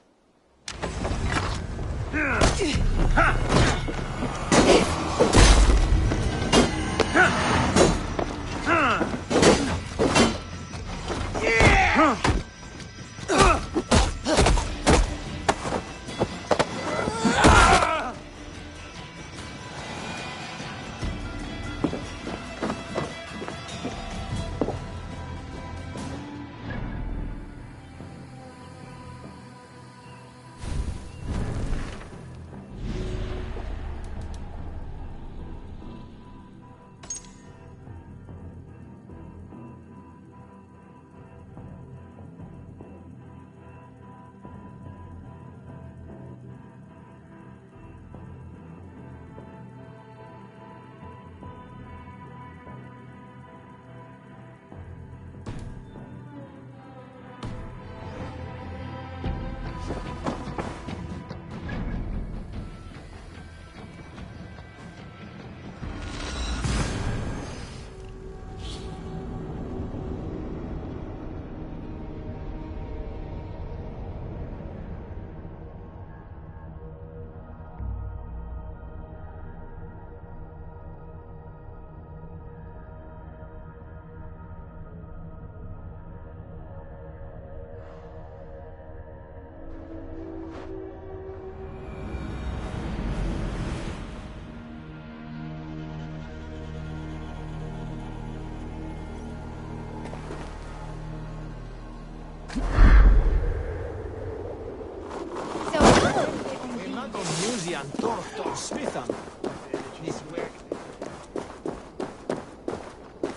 Musean Tortor Smithan.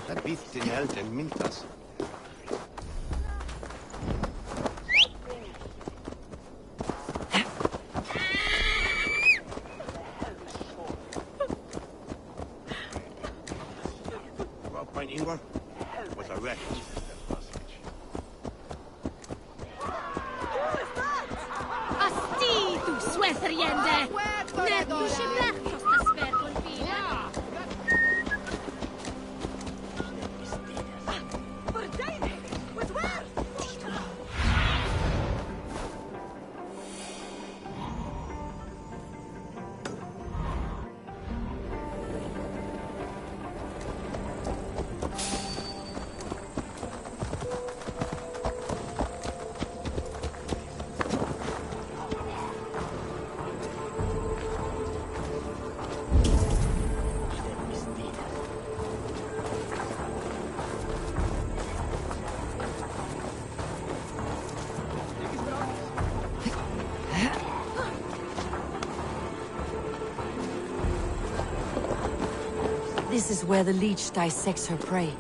Dat biedt in held en mintas. Mijn Ingvar was a wreck. Asti, tu suetheriende! Net du się blach, sta sfergon fina. This is where the leech dissects her prey.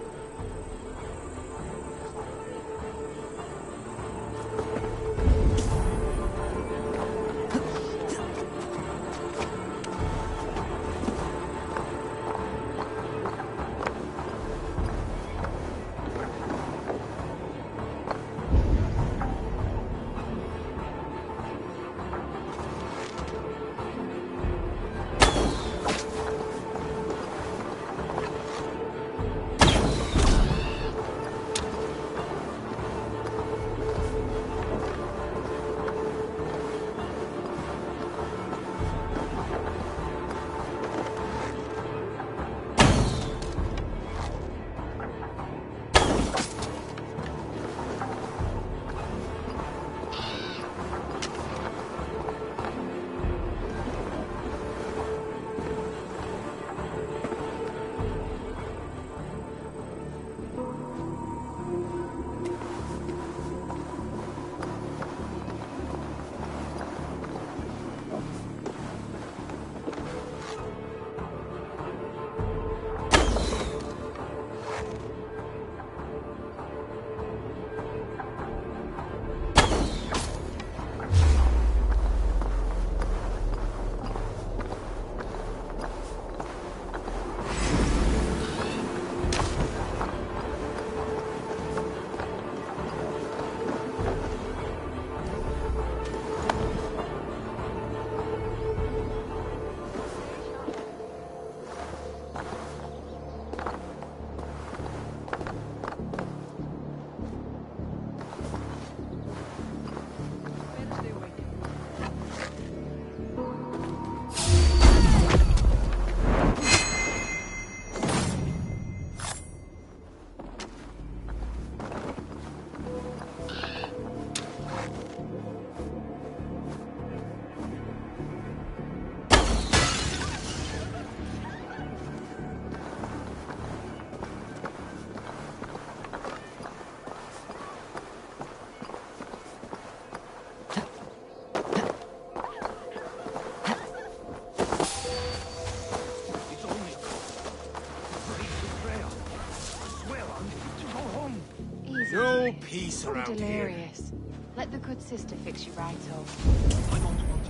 peace So around here. delirious. Let the good sister fix you right up.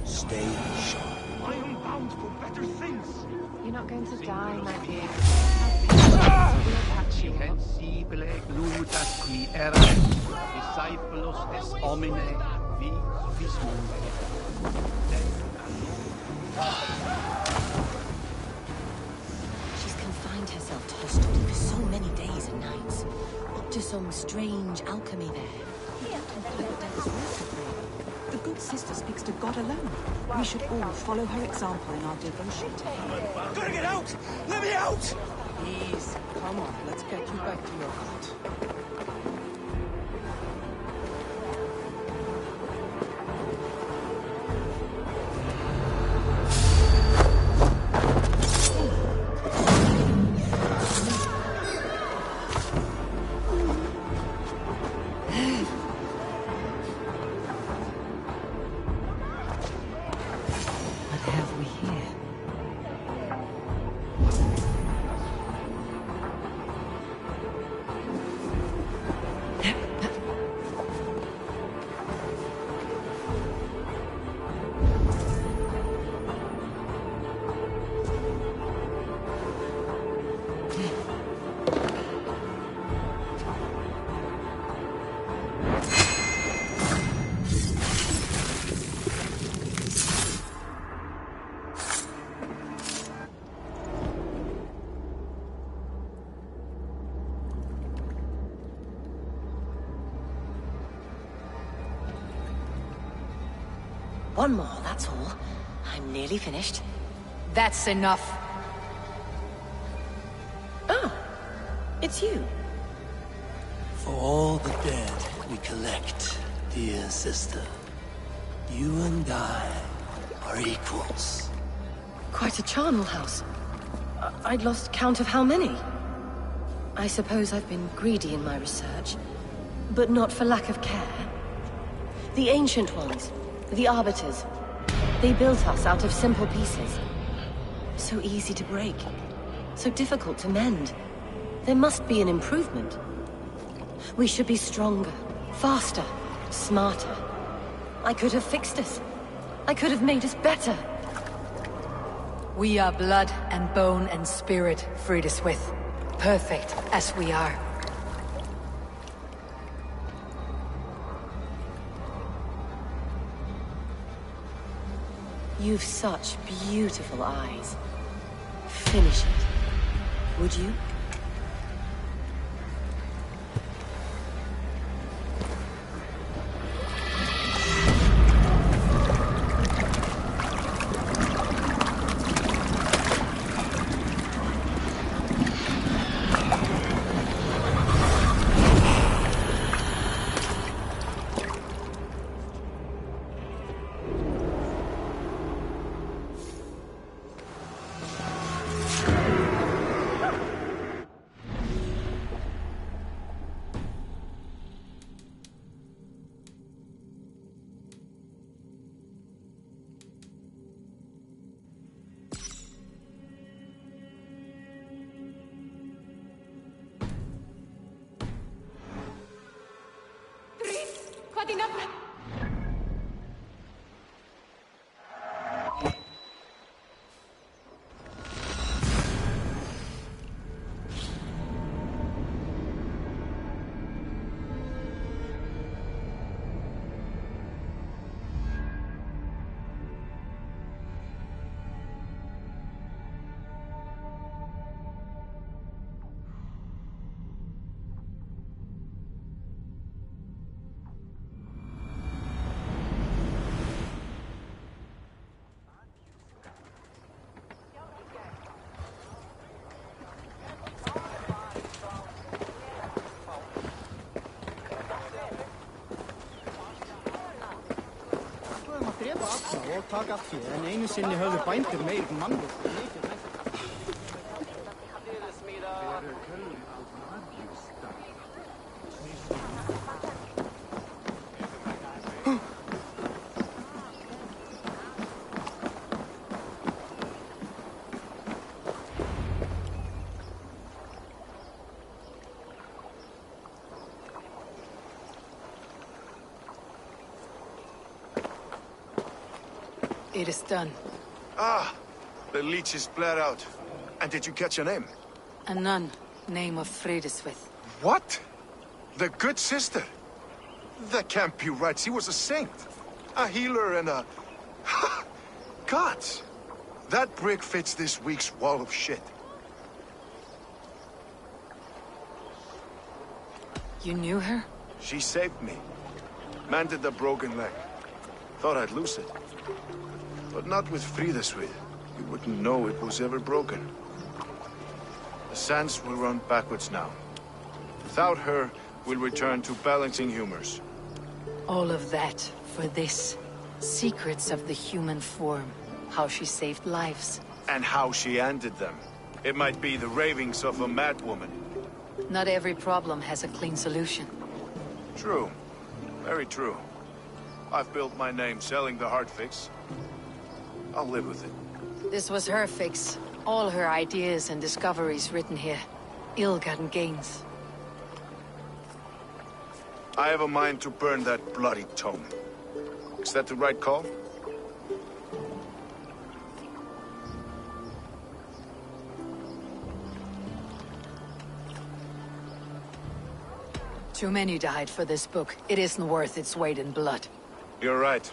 Stay sharp. I am bound for better things. You're not going to die, my dear. We'll patch you up. Sensibile glutas qui erat, discípulos es homine, vis mundi. She's confined herself to her study for so many days and nights. Up to some strange alchemy there. The good sister speaks to God alone. We should all follow her example in our devotion to him. Gotta get out! Let me out! Please, come on, let's get you back to your hut. One more, that's all. I'm nearly finished. That's enough. Oh, it's you. For all the dead we collect, dear sister, you and I are equals. Quite a charnel house. I'd lost count of how many. I suppose I've been greedy in my research, but not for lack of care. The ancient ones, the arbiters, they built us out of simple pieces. So easy to break, so difficult to mend. There must be an improvement. We should be stronger, faster, smarter. I could have fixed us. I could have made us better. We are blood and bone and spirit, Frida Swith. Perfect as we are. You've such beautiful eyes. Finish it, would you? Og taka allt hér, en einu sinni höfðu bændur meir mannlust. It is done. Ah, the leech is bled out. And did you catch a name? A nun, name of Fredeswith. What? The good sister? That can't be right. She was a saint. A healer and a... Gods! That brick fits this week's wall of shit. You knew her? She saved me. Mended the broken leg. Thought I'd lose it. But not with Frideswith. You wouldn't know it was ever broken. The sands will run backwards now. Without her, we'll return to balancing humors. All of that for this. Secrets of the human form. How she saved lives. And how she ended them. It might be the ravings of a madwoman. Not every problem has a clean solution. True. Very true. I've built my name selling the heart fix. I'll live with it. This was her fix. All her ideas and discoveries written here. Ill-gotten gains. I have a mind to burn that bloody tome. Is that the right call? Too many died for this book. It isn't worth its weight in blood. You're right.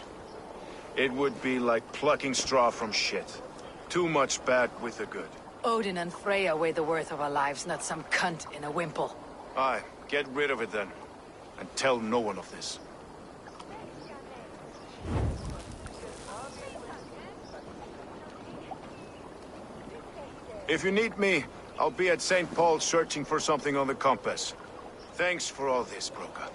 It would be like plucking straw from shit. Too much bad with the good. Odin and Freya weigh the worth of our lives, not some cunt in a wimple. Aye, get rid of it then. And tell no one of this. If you need me, I'll be at St. Paul's searching for something on the compass. Thanks for all this, Broca.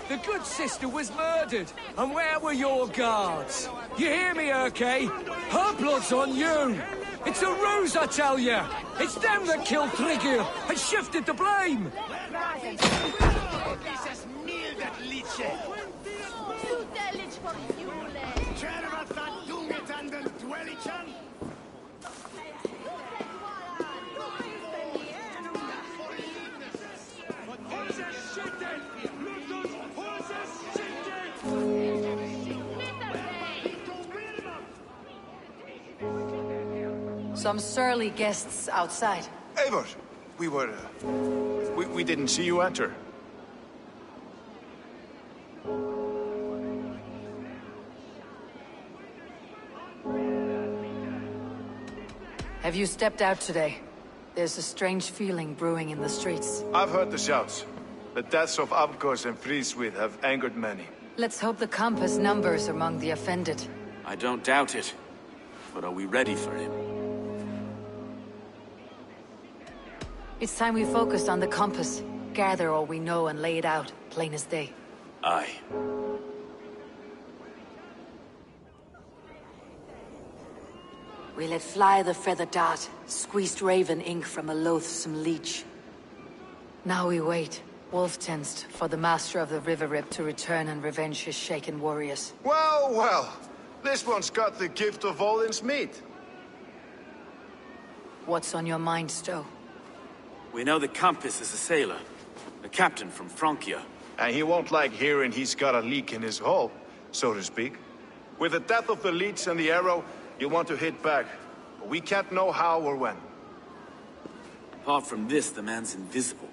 The good sister was murdered, and where were your guards? You hear me, Erke? Her blood's on you! It's a ruse, I tell you! It's them that killed Thrigir and shifted the blame! Some surly guests outside. Eivor! We didn't see you enter. Have you stepped out today? There's a strange feeling brewing in the streets. I've heard the shouts. The deaths of Abkos and Friswith have angered many. Let's hope the compass numbers among the offended. I don't doubt it. But are we ready for him? It's time we focused on the compass. Gather all we know and lay it out, plain as day. Aye. We let fly the feather dart, squeezed raven ink from a loathsome leech. Now we wait, wolf-tensed, for the master of the River Rip to return and revenge his shaken warriors. Well, well. This one's got the gift of Odin's meat. What's on your mind, Stowe? We know the compass is a sailor. A captain from Francia. And he won't like hearing he's got a leak in his hull, so to speak. With the death of the leech and the arrow, you'll want to hit back. But we can't know how or when. Apart from this, the man's invisible.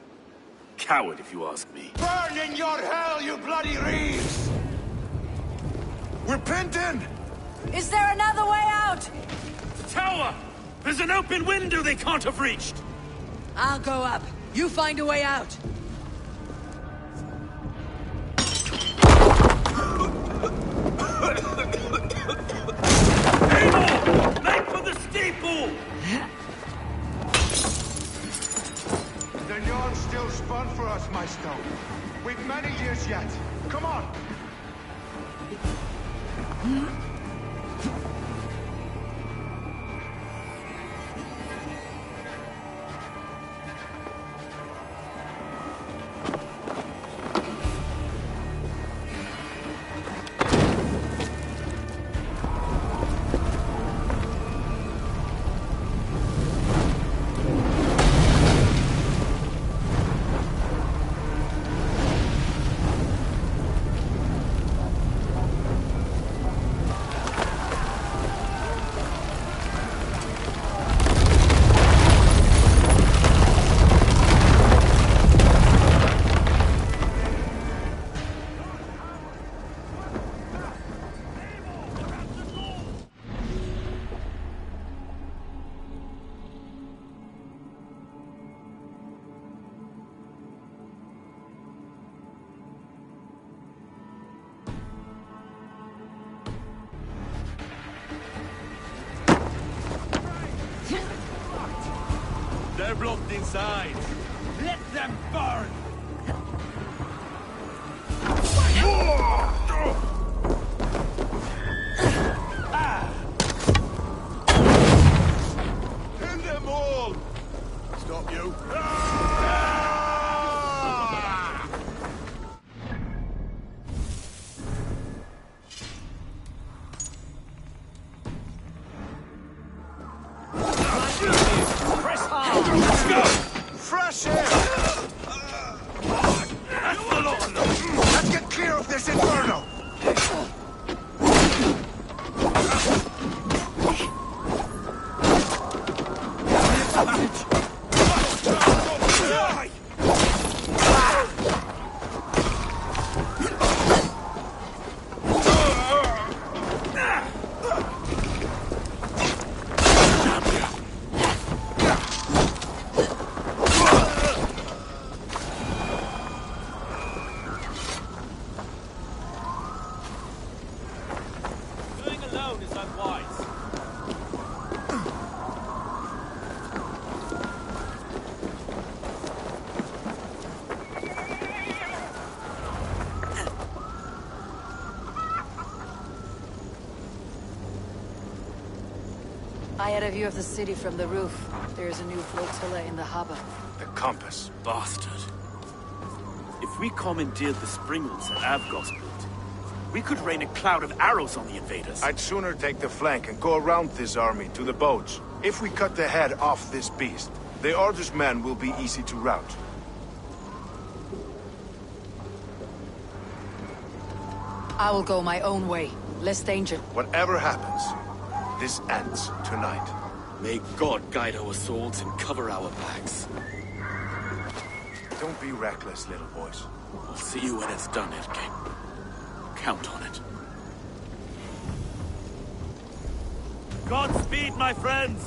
Coward, if you ask me. Burn in your hell, you bloody reeves! We're pinned in! Is there another way out? The tower! There's an open window they can't have reached! I'll go up. You find a way out. Abel! Make for the steeple! The yarn's still spun for us, my Stone. We've many years yet. Come on! They're blocked inside. Let them burn! Kill them all! Stop you. Press hard! Let's go! Fresh air! Let's get clear of this inferno! Going alone is unwise. I had a view of the city from the roof. There's a new flotilla in the harbor. The compass. Bastard. If we commandeered the springalds that Avgos built, we could rain a cloud of arrows on the invaders. I'd sooner take the flank and go around this army to the boats. If we cut the head off this beast, the Order's men will be easy to rout. I will go my own way. Less danger. Whatever happens, this ends tonight. May God guide our swords and cover our backs. Don't be reckless, little boys. I'll see you when it's done, Erke. Count on it. Godspeed, my friends!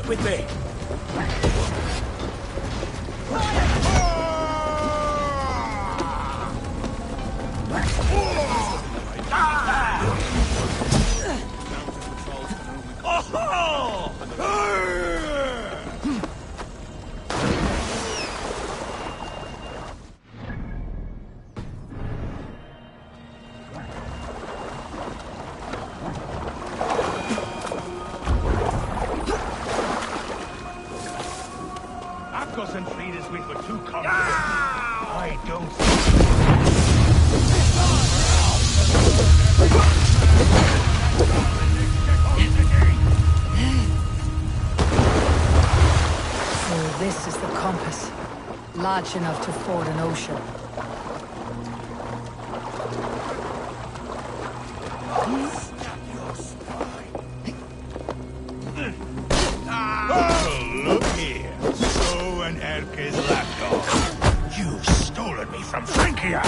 Work with me. And feed us with were too common. I don't. So this is the compass. Large enough to ford an ocean. Look here. So an Erke's lapdog. You've stolen me from Frankia.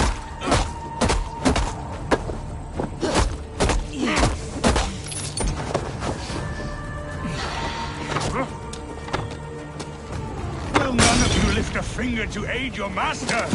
Will none of you lift a finger to aid your master?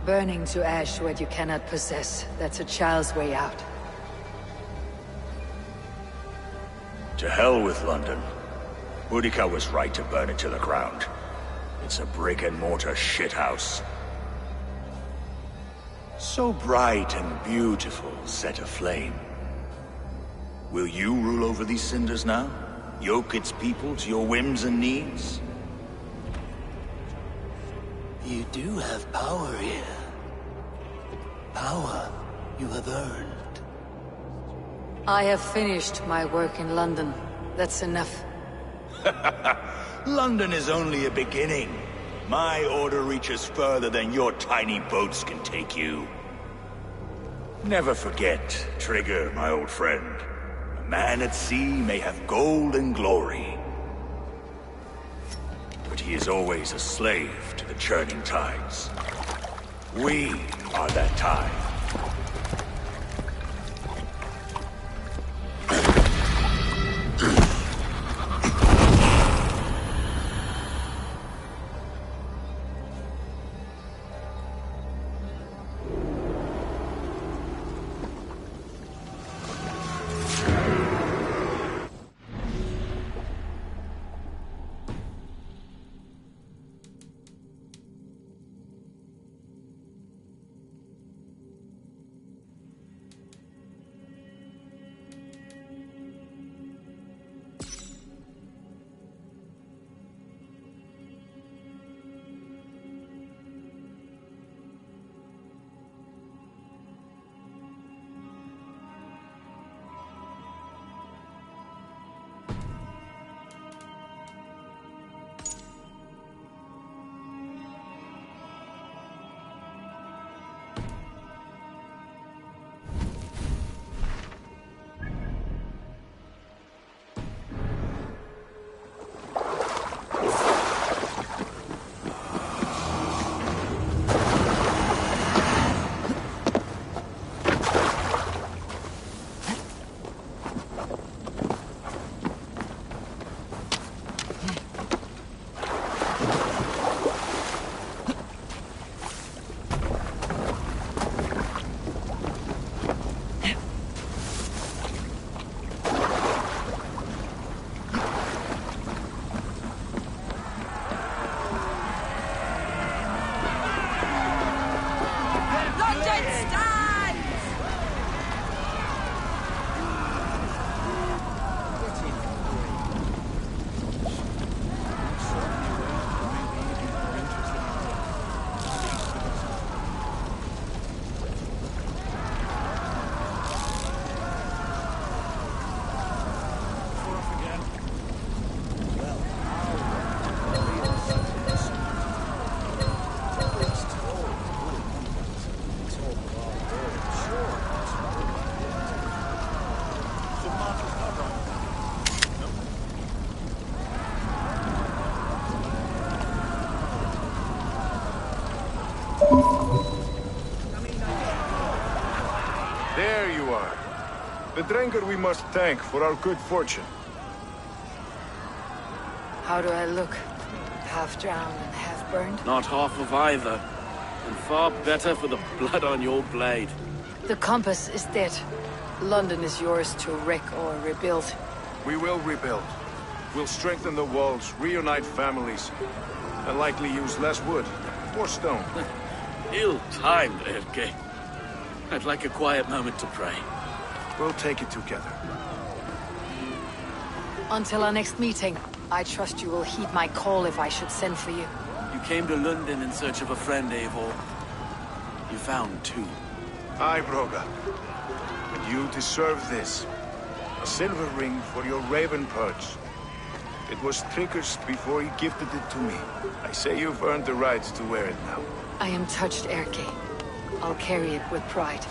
Burning to ash what you cannot possess. That's a child's way out. To hell with London. Boudica was right to burn it to the ground. It's a brick-and-mortar shithouse. So bright and beautiful, set aflame. Will you rule over these cinders now? Yoke its people to your whims and needs? You do have power here. Power you have earned. I have finished my work in London. That's enough. London is only a beginning. My order reaches further than your tiny boats can take you. Never forget, Trigger, my old friend. A man at sea may have gold and glory, but he is always a slave to the churning tides. We are that tide. The Drenker we must thank for our good fortune. How do I look? Half drowned and half burned? Not half of either. And far better for the blood on your blade. The compass is dead. London is yours to wreck or rebuild. We will rebuild. We'll strengthen the walls, reunite families, and likely use less wood, more stone. Ill-timed, Erke. I'd like a quiet moment to pray. We'll take it together. Until our next meeting, I trust you will heed my call if I should send for you. You came to London in search of a friend, Eivor. You found two. Aye, Broga. And you deserve this. A silver ring for your raven perch. It was Trigger's before he gifted it to me. I say you've earned the right to wear it now. I am touched, Erke. I'll carry it with pride.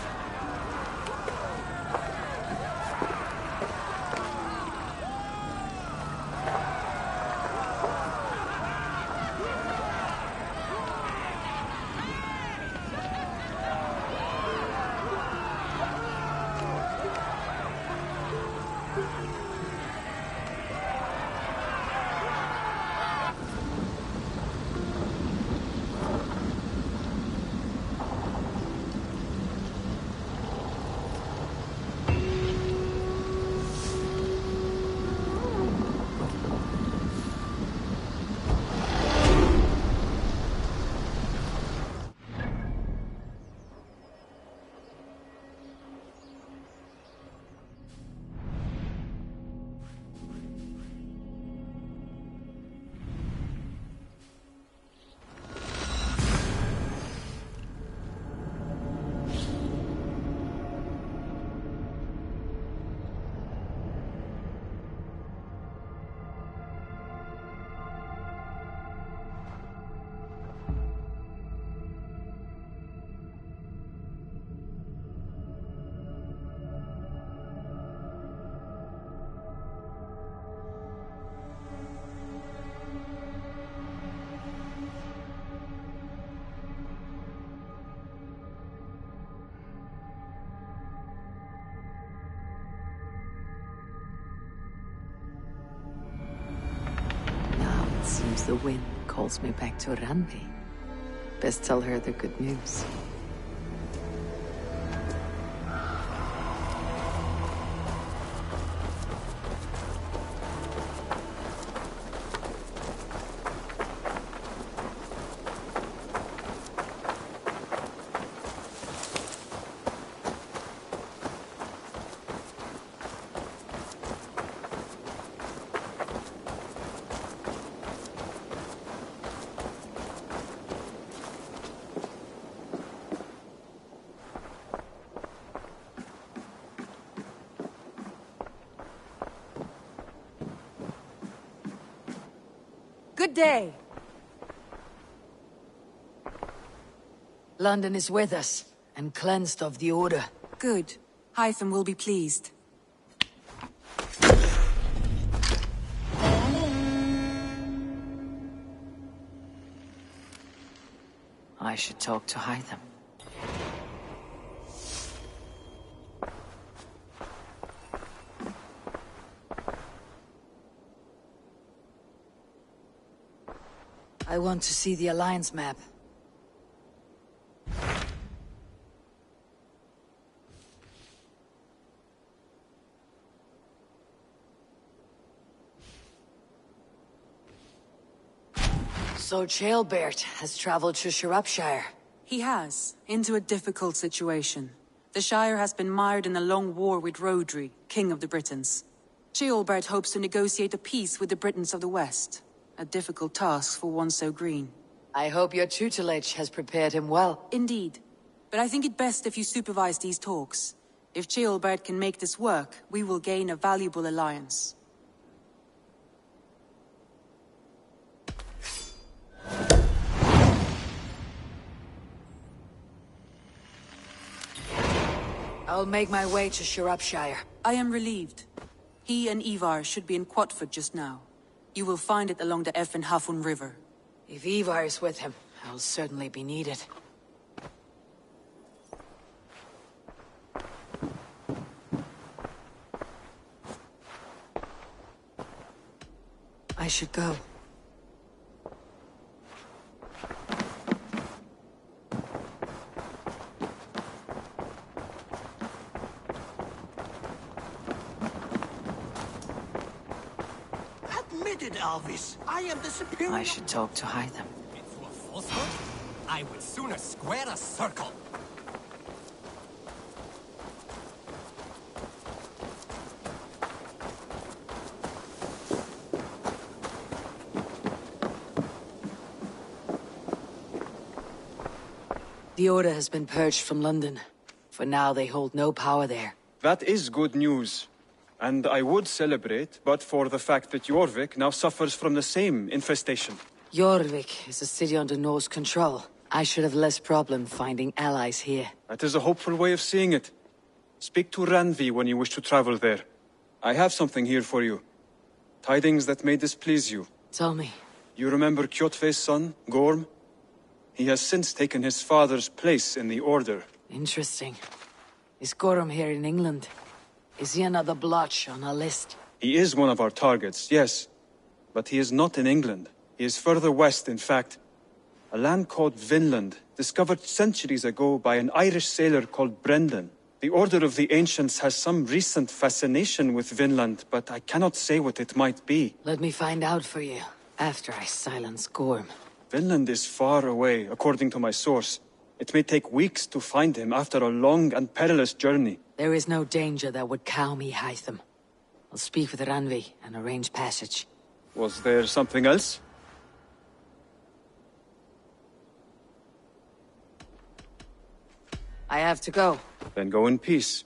Seems the wind calls me back to Randi. Best tell her the good news. Good day. London is with us, and cleansed of the Order. Good. Hytham will be pleased. I should talk to Hytham. I want to see the Alliance map. So Jailbert has traveled to Shropshire. He has, into a difficult situation. The Shire has been mired in a long war with Rhodri, King of the Britons. Jailbert hopes to negotiate a peace with the Britons of the West. A difficult task for one so green. I hope your tutelage has prepared him well. Indeed. But I think it best if you supervise these talks. If Jailbert can make this work, we will gain a valuable alliance. I'll make my way to Shropshire. I am relieved. He and Ivar should be in Quatford just now. You will find it along the Effen Hafun River. If Ivar is with him, I'll certainly be needed. I should go. Admit it, Alvis. I am the superior. I should talk to Hytham. Into a falsehood? I would sooner square a circle. The Order has been purged from London. For now, they hold no power there. That is good news. And I would celebrate, but for the fact that Jorvik now suffers from the same infestation. Jorvik is a city under Norse control. I should have less problem finding allies here. That is a hopeful way of seeing it. Speak to Ranvi when you wish to travel there. I have something here for you. Tidings that may displease you. Tell me. You remember Kjotve's son, Gorm? He has since taken his father's place in the Order. Interesting. Is Gorm here in England? Is he another blotch on our list? He is one of our targets, yes. But he is not in England. He is further west, in fact. A land called Vinland, discovered centuries ago by an Irish sailor called Brendan. The Order of the Ancients has some recent fascination with Vinland, but I cannot say what it might be. Let me find out for you, after I silence Gorm. Vinland is far away, according to my source. It may take weeks to find him after a long and perilous journey. There is no danger that would cow me, Hytham. I'll speak with Ranvi and arrange passage. Was there something else? I have to go. Then go in peace.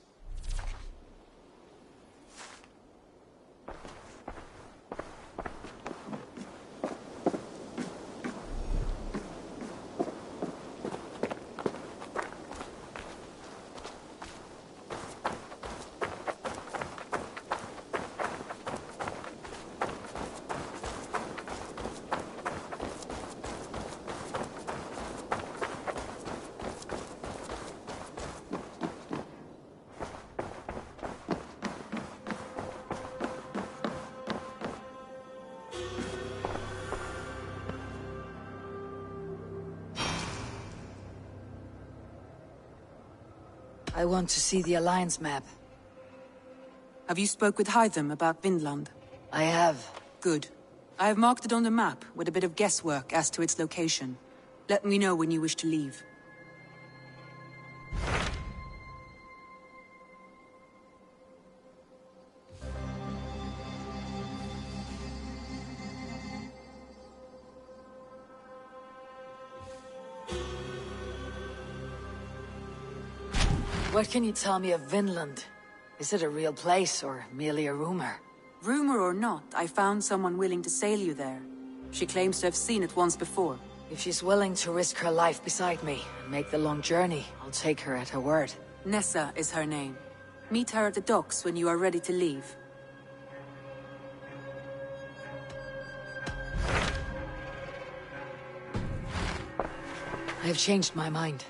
I want to see the Alliance map. Have you spoke with Hytham about Vinland? I have. Good. I have marked it on the map, with a bit of guesswork as to its location. Let me know when you wish to leave. What can you tell me of Vinland? Is it a real place, or merely a rumor? Rumor or not, I found someone willing to sail you there. She claims to have seen it once before. If she's willing to risk her life beside me and make the long journey, I'll take her at her word. Nessa is her name. Meet her at the docks when you are ready to leave. I have changed my mind.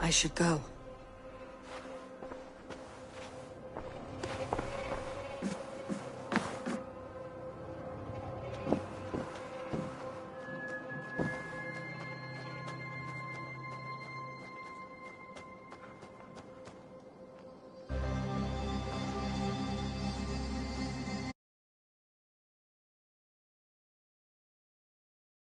I should go.